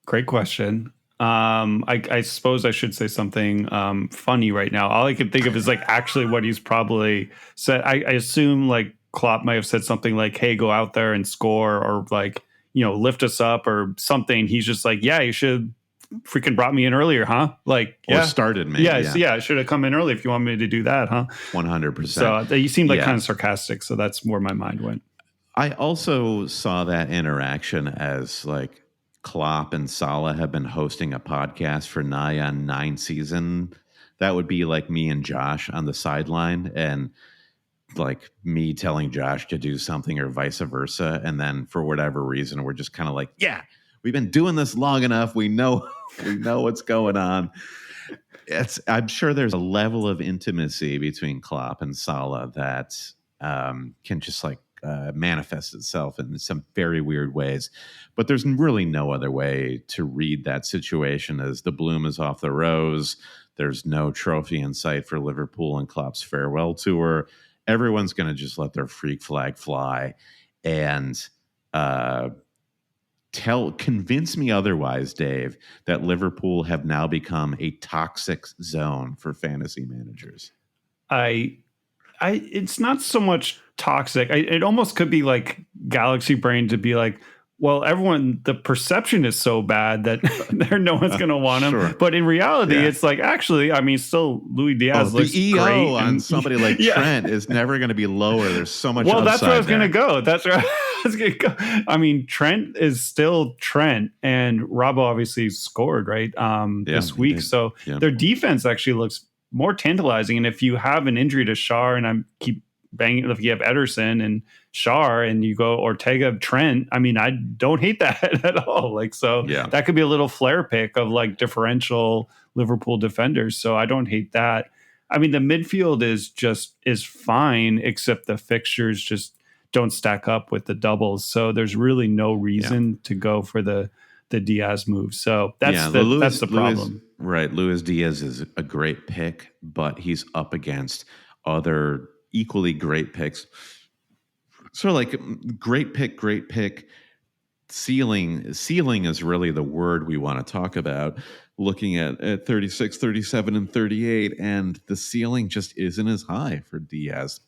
Great question. I suppose I should say something funny right now. All I can think of is like actually what he's probably said. I assume like Klopp might have said something like, "Hey, go out there and score," or like, lift us up or something. He's just like, "Yeah, you should freaking brought me in earlier, huh? Like, Or started me. Yeah, I should have come in early if you want me to do that, huh? 100%. So you seemed like kind of sarcastic, so that's where my mind went. I also saw that interaction as like Klopp and Salah have been hosting a podcast for nigh on 9 seasons. That would be like me and Josh on the sideline, and like me telling Josh to do something or vice versa. And then for whatever reason, we're just kind of like, yeah, we've been doing this long enough. We know what's going on. I'm sure there's a level of intimacy between Klopp and Salah that can just like manifest itself in some very weird ways. But there's really no other way to read that situation as the bloom is off the rose. There's no trophy in sight for Liverpool and Klopp's farewell tour. Everyone's going to just let their freak flag fly and convince me otherwise, Dave, that Liverpool have now become a toxic zone for fantasy managers. It's not so much toxic. It almost could be like galaxy brain to be like, well, the perception is so bad that no one's going to want him. Sure. But in reality, it's like, actually, I mean, still Luis Diaz looks the EO great. on somebody like Trent is never going to be lower. There's so much Well, that's upside where I was going to there. go. That's where I was going to go. I mean, Trent is still Trent, and Robbo obviously scored, right, this week. So their defense actually looks more tantalizing. And if you have an injury to Shar, and I keep banging, if you have Ederson and Shar and you go Ortega, Trent, I mean, I don't hate that at all. Like, so that could be a little flare pick of like differential Liverpool defenders. So I don't hate that. I mean, the midfield is fine, except the fixtures just don't stack up with the doubles. So there's really no reason to go for the Diaz move. So that's the problem. Luis Diaz is a great pick, but he's up against other equally great picks. So like great pick. Ceiling is really the word we want to talk about. Looking at 36, 37, and 38, and the ceiling just isn't as high for Diaz.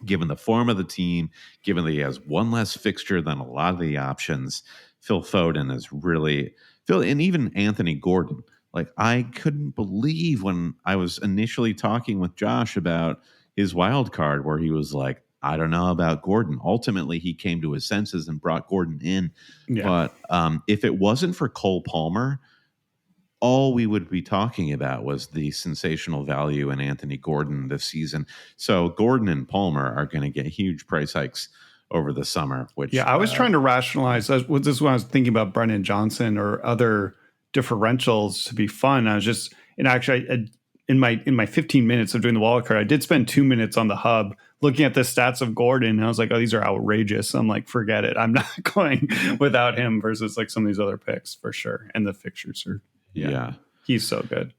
Given the form of the team, given that he has one less fixture than a lot of the options, Phil Foden is really and even Anthony Gordon. Like, I couldn't believe when I was initially talking with Josh about his wild card, where he was like, I don't know about Gordon. Ultimately, he came to his senses and brought Gordon in. Yeah. But if it wasn't for Cole Palmer, all we would be talking about was the sensational value in Anthony Gordon this season. So Gordon and Palmer are going to get huge price hikes over the summer. Which I was trying to rationalize. This is when I was thinking about Brennan Johnson or other differentials to be fun. I was just, and actually, in my 15 minutes of doing the wild card, I did spend 2 minutes on the hub looking at the stats of Gordon. And I was like, oh, these are outrageous. I'm like, forget it. I'm not going without him versus like some of these other picks for sure. And the fixtures are, he's so good.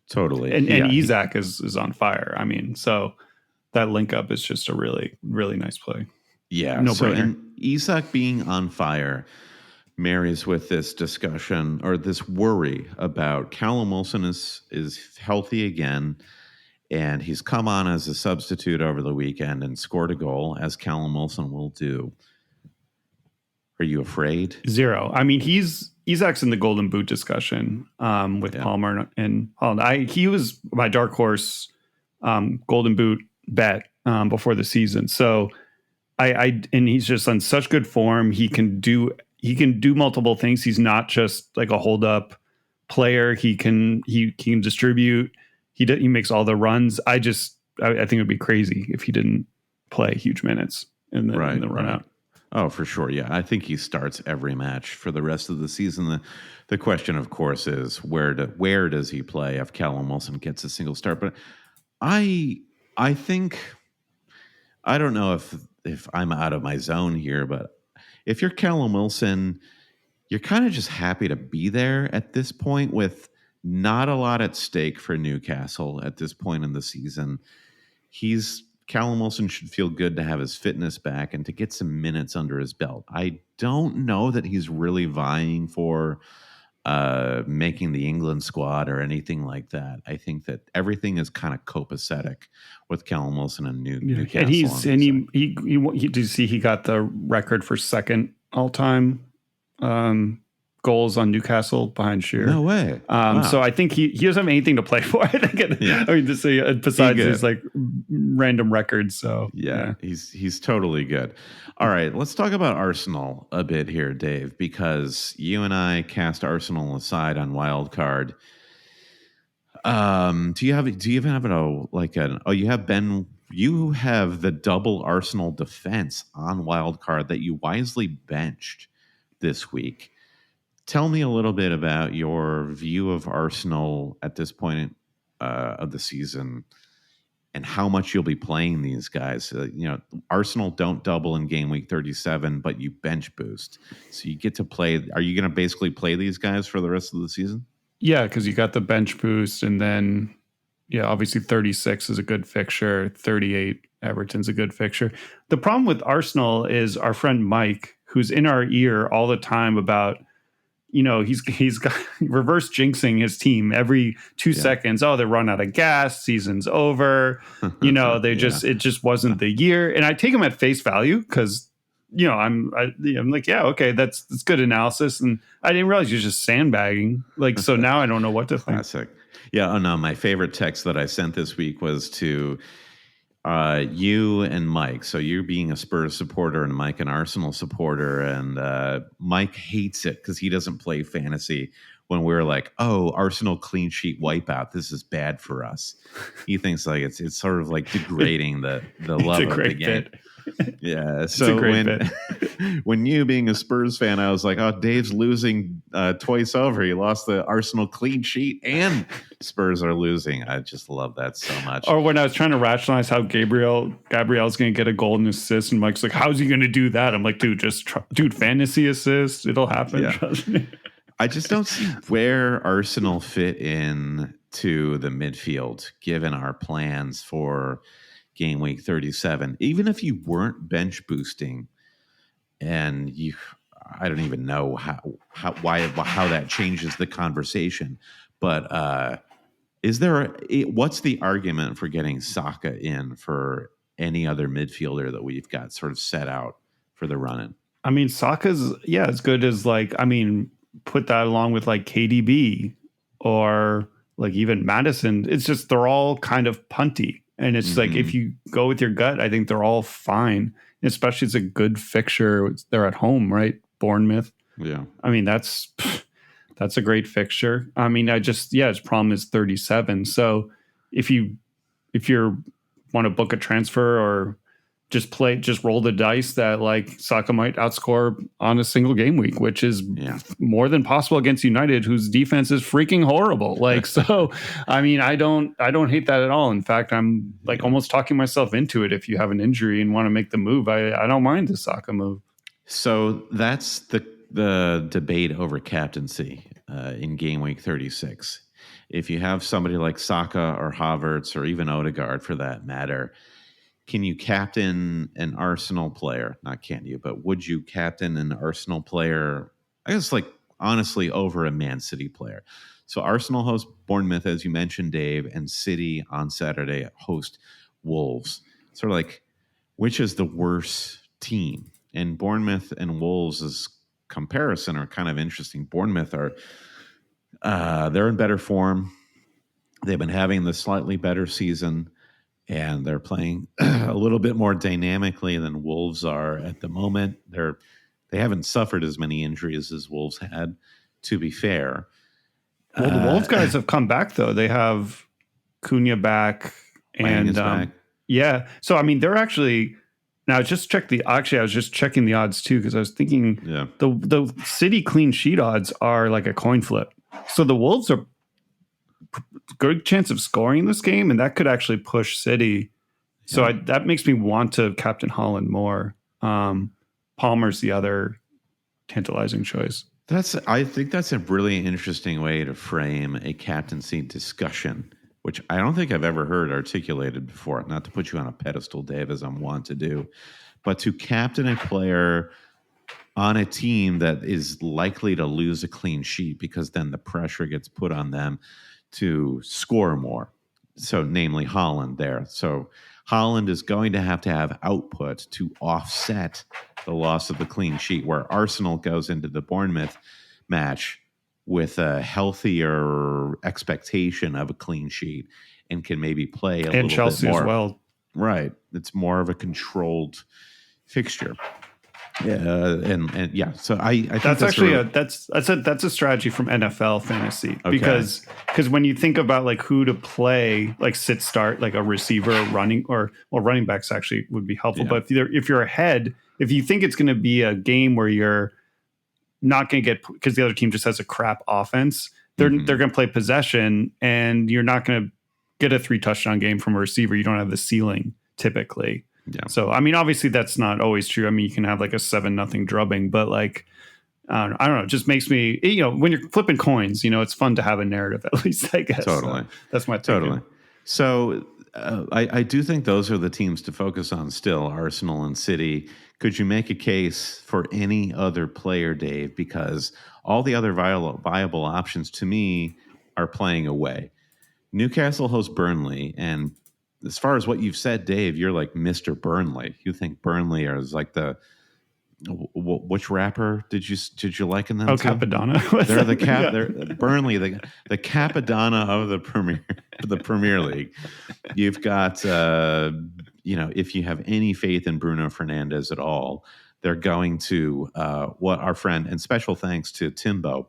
Totally. And Isak is on fire. I mean, so that link up is just a really, really nice play. Yeah. No so, brainer. and Isak being on fire marries with this discussion or this worry about Callum Wilson is healthy again, and he's come on as a substitute over the weekend and scored a goal, as Callum Wilson will do. Are you afraid? Zero. I mean, Isak's in the Golden Boot discussion with Palmer and Holland. He was my dark horse Golden Boot bet before the season. So and he's just on such good form. He can do multiple things. He's not just like a hold up player. He can distribute. He makes all the runs. I think it would be crazy if he didn't play huge minutes in the run out. Oh, for sure. Yeah. I think he starts every match for the rest of the season. The question, of course, is where does he play if Callum Wilson gets a single start? But I think, I don't know if I'm out of my zone here, but if you're Callum Wilson, you're kind of just happy to be there at this point with not a lot at stake for Newcastle at this point in the season. Callum Wilson should feel good to have his fitness back and to get some minutes under his belt. I don't know that he's really vying for making the England squad or anything like that. I think that everything is kind of copacetic with Callum Wilson and Newcastle. And did you see he got the record for second all-time goals on Newcastle behind Shearer. No way. Wow. So I think he doesn't have anything to play for. I think. I mean, to say besides his like random records. So yeah, he's totally good. All right, let's talk about Arsenal a bit here, Dave, because you and I cast Arsenal aside on wild card. Do you have you have Ben? You have the double Arsenal defense on wild card that you wisely benched this week. Tell me a little bit about your view of Arsenal at this point of the season and how much you'll be playing these guys. Arsenal don't double in game week 37, but you bench boost. So you get to play. Are you going to basically play these guys for the rest of the season? Yeah, because you got the bench boost, and then, obviously 36 is a good fixture. 38, Everton's a good fixture. The problem with Arsenal is our friend Mike, who's in our ear all the time about, he's got reverse jinxing his team every 2 seconds. Oh, they run out of gas. Season's over. It just wasn't the year. And I take him at face value because, I'm like, yeah, okay, that's good analysis. And I didn't realize you're just sandbagging. Like, so now I don't know what to think. Classic. Yeah. Oh no, my favorite text that I sent this week was to you and Mike. So you being a Spurs supporter and Mike an Arsenal supporter, and Mike hates it because he doesn't play fantasy. When we're like, oh, Arsenal clean sheet wipeout, this is bad for us. He thinks like it's sort of like degrading the love of the game. Yeah. So when you being a Spurs fan, I was like, oh, Dave's losing twice over. He lost the Arsenal clean sheet and Spurs are losing. I just love that so much. Or when I was trying to rationalize how Gabriel's going to get a golden assist, and Mike's like, how's he going to do that? I'm like, dude, dude, fantasy assist. It'll happen. Yeah. Trust me. I just don't see where Arsenal fit in to the midfield, given our plans for game week 37. Even if you weren't bench boosting, and I don't even know how that changes the conversation. But what's the argument for getting Saka in for any other midfielder that we've got sort of set out for the run-in? I mean, Saka's as good as put that along with like KDB or like even Madison. It's just they're all kind of punty. And it's like if you go with your gut, I think they're all fine. Especially it's a good fixture. They're at home, right? Bournemouth. Yeah. I mean, that's a great fixture. I mean, his problem is 37. So if you want to book a transfer or just roll the dice that like Saka might outscore on a single game week, which is more than possible against United, whose defense is freaking horrible. Like, so, I mean, I don't hate that at all. In fact, I'm like almost talking myself into it. If you have an injury and want to make the move, I don't mind the Saka move. So that's the debate over captaincy in game week 36. If you have somebody like Saka or Havertz or even Odegaard for that matter, can you captain an Arsenal player? Not can you, but would you captain an Arsenal player? I guess honestly over a Man City player. So Arsenal host Bournemouth, as you mentioned, Dave, and City on Saturday host Wolves. Sort of like, which is the worse team? And Bournemouth and Wolves' comparison are kind of interesting. Bournemouth they're in better form. They've been having the slightly better season. And they're playing a little bit more dynamically than Wolves are at the moment. They haven't suffered as many injuries as Wolves had, to be fair. Well, the Wolves guys have come back, though. They have Cunha back. And back. Yeah. So, I mean, they're actually... Now, I was just checking the odds, too, because I was thinking the City clean sheet odds are like a coin flip. So the Wolves are good chance of scoring this game, and that could actually push City. So that makes me want to captain Haaland more. Palmer's the other tantalizing choice. I think that's a really interesting way to frame a captaincy discussion, which I don't think I've ever heard articulated before. Not to put you on a pedestal, Dave, as I'm wont to do, but to captain a player on a team that is likely to lose a clean sheet, because then the pressure gets put on them to score more. So namely Haaland there. So Haaland is going to have output to offset the loss of the clean sheet, where Arsenal goes into the Bournemouth match with a healthier expectation of a clean sheet and can maybe play a little Chelsea bit more. As well. Right. It's more of a controlled fixture. Yeah, and yeah. So I think that's actually that's a strategy from NFL fantasy because when you think about like who to play, like sit start, like a receiver, running or running backs actually would be helpful. Yeah. But if you're ahead, if you think it's going to be a game where you're not going to get because the other team just has a crap offense, they're going to play possession, and you're not going to get a 3 touchdown game from a receiver. You don't have the ceiling typically. Yeah. So, I mean, obviously that's not always true. I mean, you can have like a 7-0 drubbing, but like, I don't know, it just makes me, when you're flipping coins, it's fun to have a narrative at least, I guess. Totally. That's my thinking. Totally. So I do think those are the teams to focus on still, Arsenal and City. Could you make a case for any other player, Dave? Because all the other viable options to me are playing away. Newcastle hosts Burnley, and as far as what you've said, Dave, you're like Mr. Burnley. You think Burnley is like which rapper did you like in them? Oh, Capadonna. They're the They're Burnley, the Capadonna of the Premier League. You've got if you have any faith in Bruno Fernandes at all, they're going to what our friend, and special thanks to Timbo,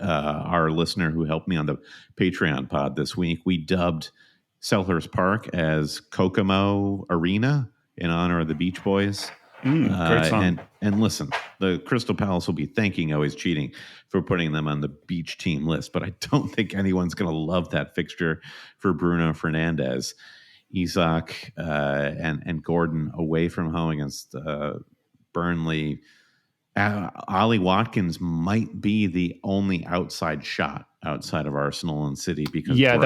our listener who helped me on the Patreon pod this week. We dubbed Selhurst Park as Kokomo Arena in honor of the Beach Boys. Great song. And listen, the Crystal Palace will be thanking Always Cheating for putting them on the beach team list, but I don't think anyone's going to love that fixture for Bruno Fernandes. Isak and Gordon away from home against Burnley. Ollie Watkins might be the only outside shot outside of Arsenal and City because Brighton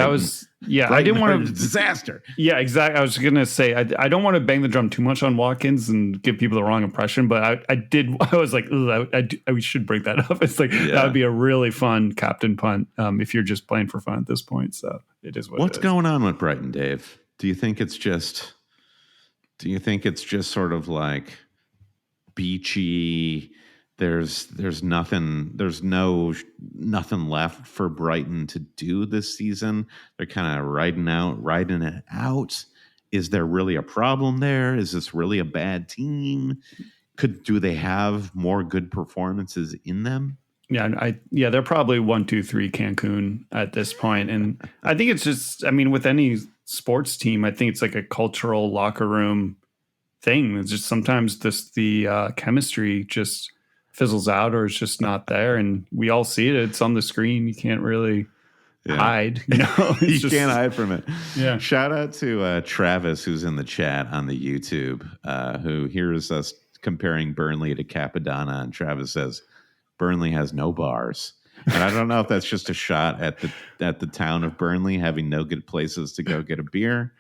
I didn't want to disaster. Yeah, exactly. I was going to say I don't want to bang the drum too much on Watkins and give people the wrong impression, but I did. I was like, we should bring that up. It's like that would be a really fun captain punt if you're just playing for fun at this point. So it is what's going on with Brighton, Dave? Do you think it's just sort of like beachy? There's nothing left for Brighton to do this season. They're kind of riding it out. Is there really a problem there? Is this really a bad team? Do they have more good performances in them? Yeah, they're probably 1, 2, 3 Cancun at this point. And I think it's just, I mean, with any sports team, I think it's like a cultural locker room thing. It's just sometimes the chemistry just fizzles out or it's just not there, and we all see it. It's on the screen. You can't really hide. You can't hide from it. Yeah. Shout out to Travis, who's in the chat on the YouTube, who hears us comparing Burnley to Capadonna, and Travis says Burnley has no bars. And I don't know if that's just a shot at the town of Burnley having no good places to go get a beer,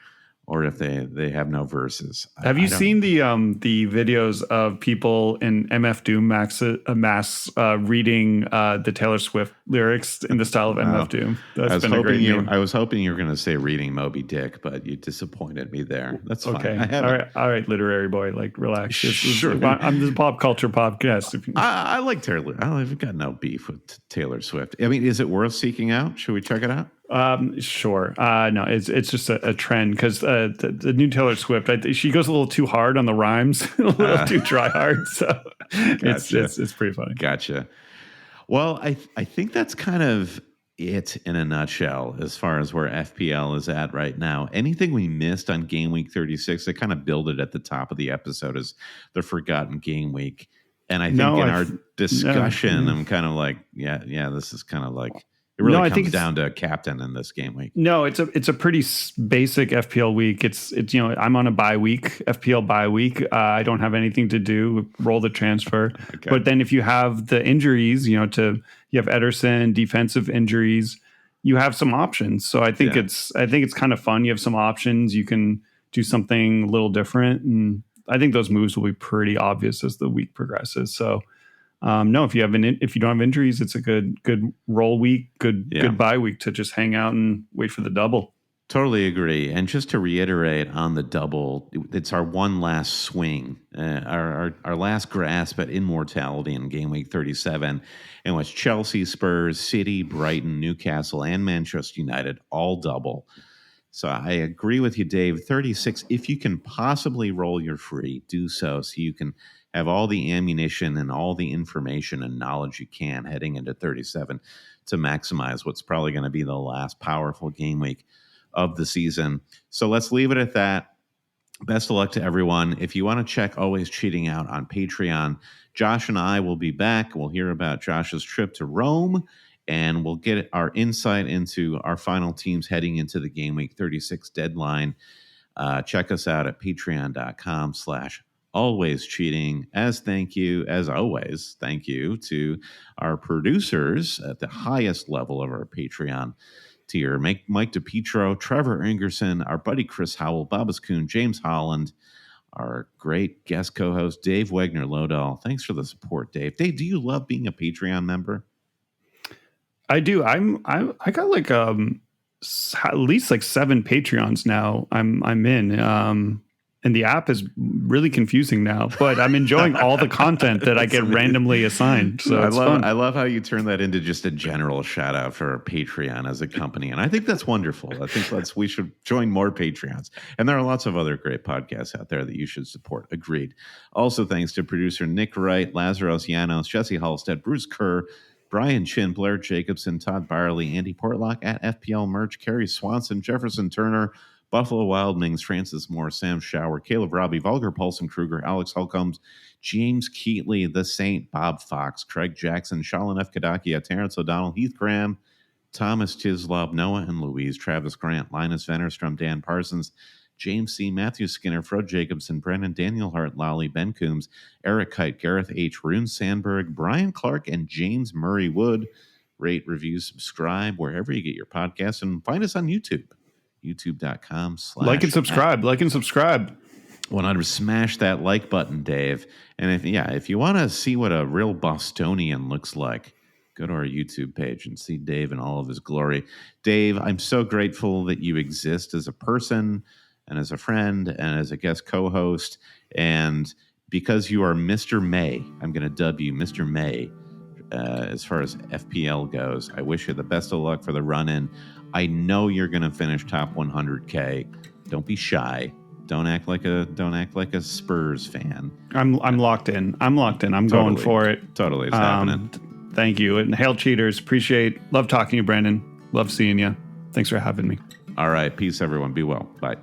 or if they have no verses. Have you seen the videos of people in MF Doom masks reading the Taylor Swift lyrics in the style of MF Doom? That's been a great meme. I was hoping you were going to say reading Moby Dick, but you disappointed me there. That's fine. Okay. All right, literary boy, like relax. Sure. I'm the pop culture podcast. I like Taylor. I've got no beef with Taylor Swift. I mean, is it worth seeking out? Should we check it out? Sure. No, it's just a trend because the new Taylor Swift, she goes a little too hard on the rhymes, a little too try hard. So gotcha. it's pretty funny. Gotcha. Well, I think that's kind of it in a nutshell as far as where FPL is at right now. Anything we missed on Game Week 36, I kind of billed at the top of the episode as the forgotten Game Week. And I think our discussion, I'm kind of like, this is kind of like, it really comes down to a captain in this game week. No, it's a pretty basic FPL week. It's I'm on a bye week, FPL bye week. I don't have anything to do. Roll the transfer. Okay. But then if you have the injuries, you have Ederson, defensive injuries, you have some options. So I think it's kind of fun. You have some options. You can do something a little different, and I think those moves will be pretty obvious as the week progresses. So. No, if you don't have injuries, it's a good roll week, good bye week to just hang out and wait for the double. Totally agree. And just to reiterate on the double, it's our one last swing, our last grasp at immortality in game week 37. And was Chelsea, Spurs, City, Brighton, Newcastle, and Manchester United all double. So I agree with you, Dave. 36, if you can possibly roll your free, do so you can have all the ammunition and all the information and knowledge you can heading into 37 to maximize what's probably going to be the last powerful game week of the season. So let's leave it at that. Best of luck to everyone. If you want to check Always Cheating out on Patreon, Josh and I will be back. We'll hear about Josh's trip to Rome, and we'll get our insight into our final teams heading into the Game Week 36 deadline. Check us out at patreon.com/alwayscheating. As always, thank you to our producers at the highest level of our Patreon tier, Mike DePietro, Trevor Ingerson, our buddy Chris Howell, Babas Kuhn, James Holland, our great guest co-host Dave Wegner-Lodahl. Thanks for the support, Dave. Dave, do you love being a Patreon member? I do. I got like at least like 7 Patreons now. I'm in. And the app is really confusing now, but I'm enjoying all the content that I get randomly assigned. So I love how you turn that into just a general shout out for Patreon as a company. And I think that's wonderful. I think we should join more Patreons. And there are lots of other great podcasts out there that you should support. Agreed. Also, thanks to producer Nick Wright, Lazarus Llanos, Jesse Halstead, Bruce Kerr, Brian Chin, Blair Jacobson, Todd Byerly, Andy Portlock at FPL Merch, Kerry Swanson, Jefferson Turner, Buffalo Wild Wings, Francis Moore, Sam Shower, Caleb Robbie, Vulgar Paulson Kruger, Alex Holcombs, James Keatley, The Saint, Bob Fox, Craig Jackson, Shalin F. Kadakia, Terrence O'Donnell, Heath Graham, Thomas Tislov, Noah and Louise, Travis Grant, Linus Vennerstrom, Dan Parsons, James C., Matthew Skinner, Fred Jacobson, Brennan, Daniel Hart, Lally, Ben Coombs, Eric Kite, Gareth H., Rune Sandberg, Brian Clark, and James Murray Wood. Rate, review, subscribe wherever you get your podcasts, and find us on YouTube. YouTube.com/ like and subscribe. 100. Smash that like button, Dave. And if you want to see what a real Bostonian looks like, go to our YouTube page and see Dave in all of his glory. Dave, I'm so grateful that you exist as a person and as a friend and as a guest co-host. And because you are Mr. May, I'm going to dub you Mr. May. As far as FPL goes, I wish you the best of luck for the run-in. I know you're going to finish top 100K. Don't be shy. Don't act like a Spurs fan. I'm locked in. I'm going for it. Totally, it's happening. Thank you, and hail cheaters. Love talking to you, Brandon. Love seeing you. Thanks for having me. All right, peace, everyone. Be well. Bye.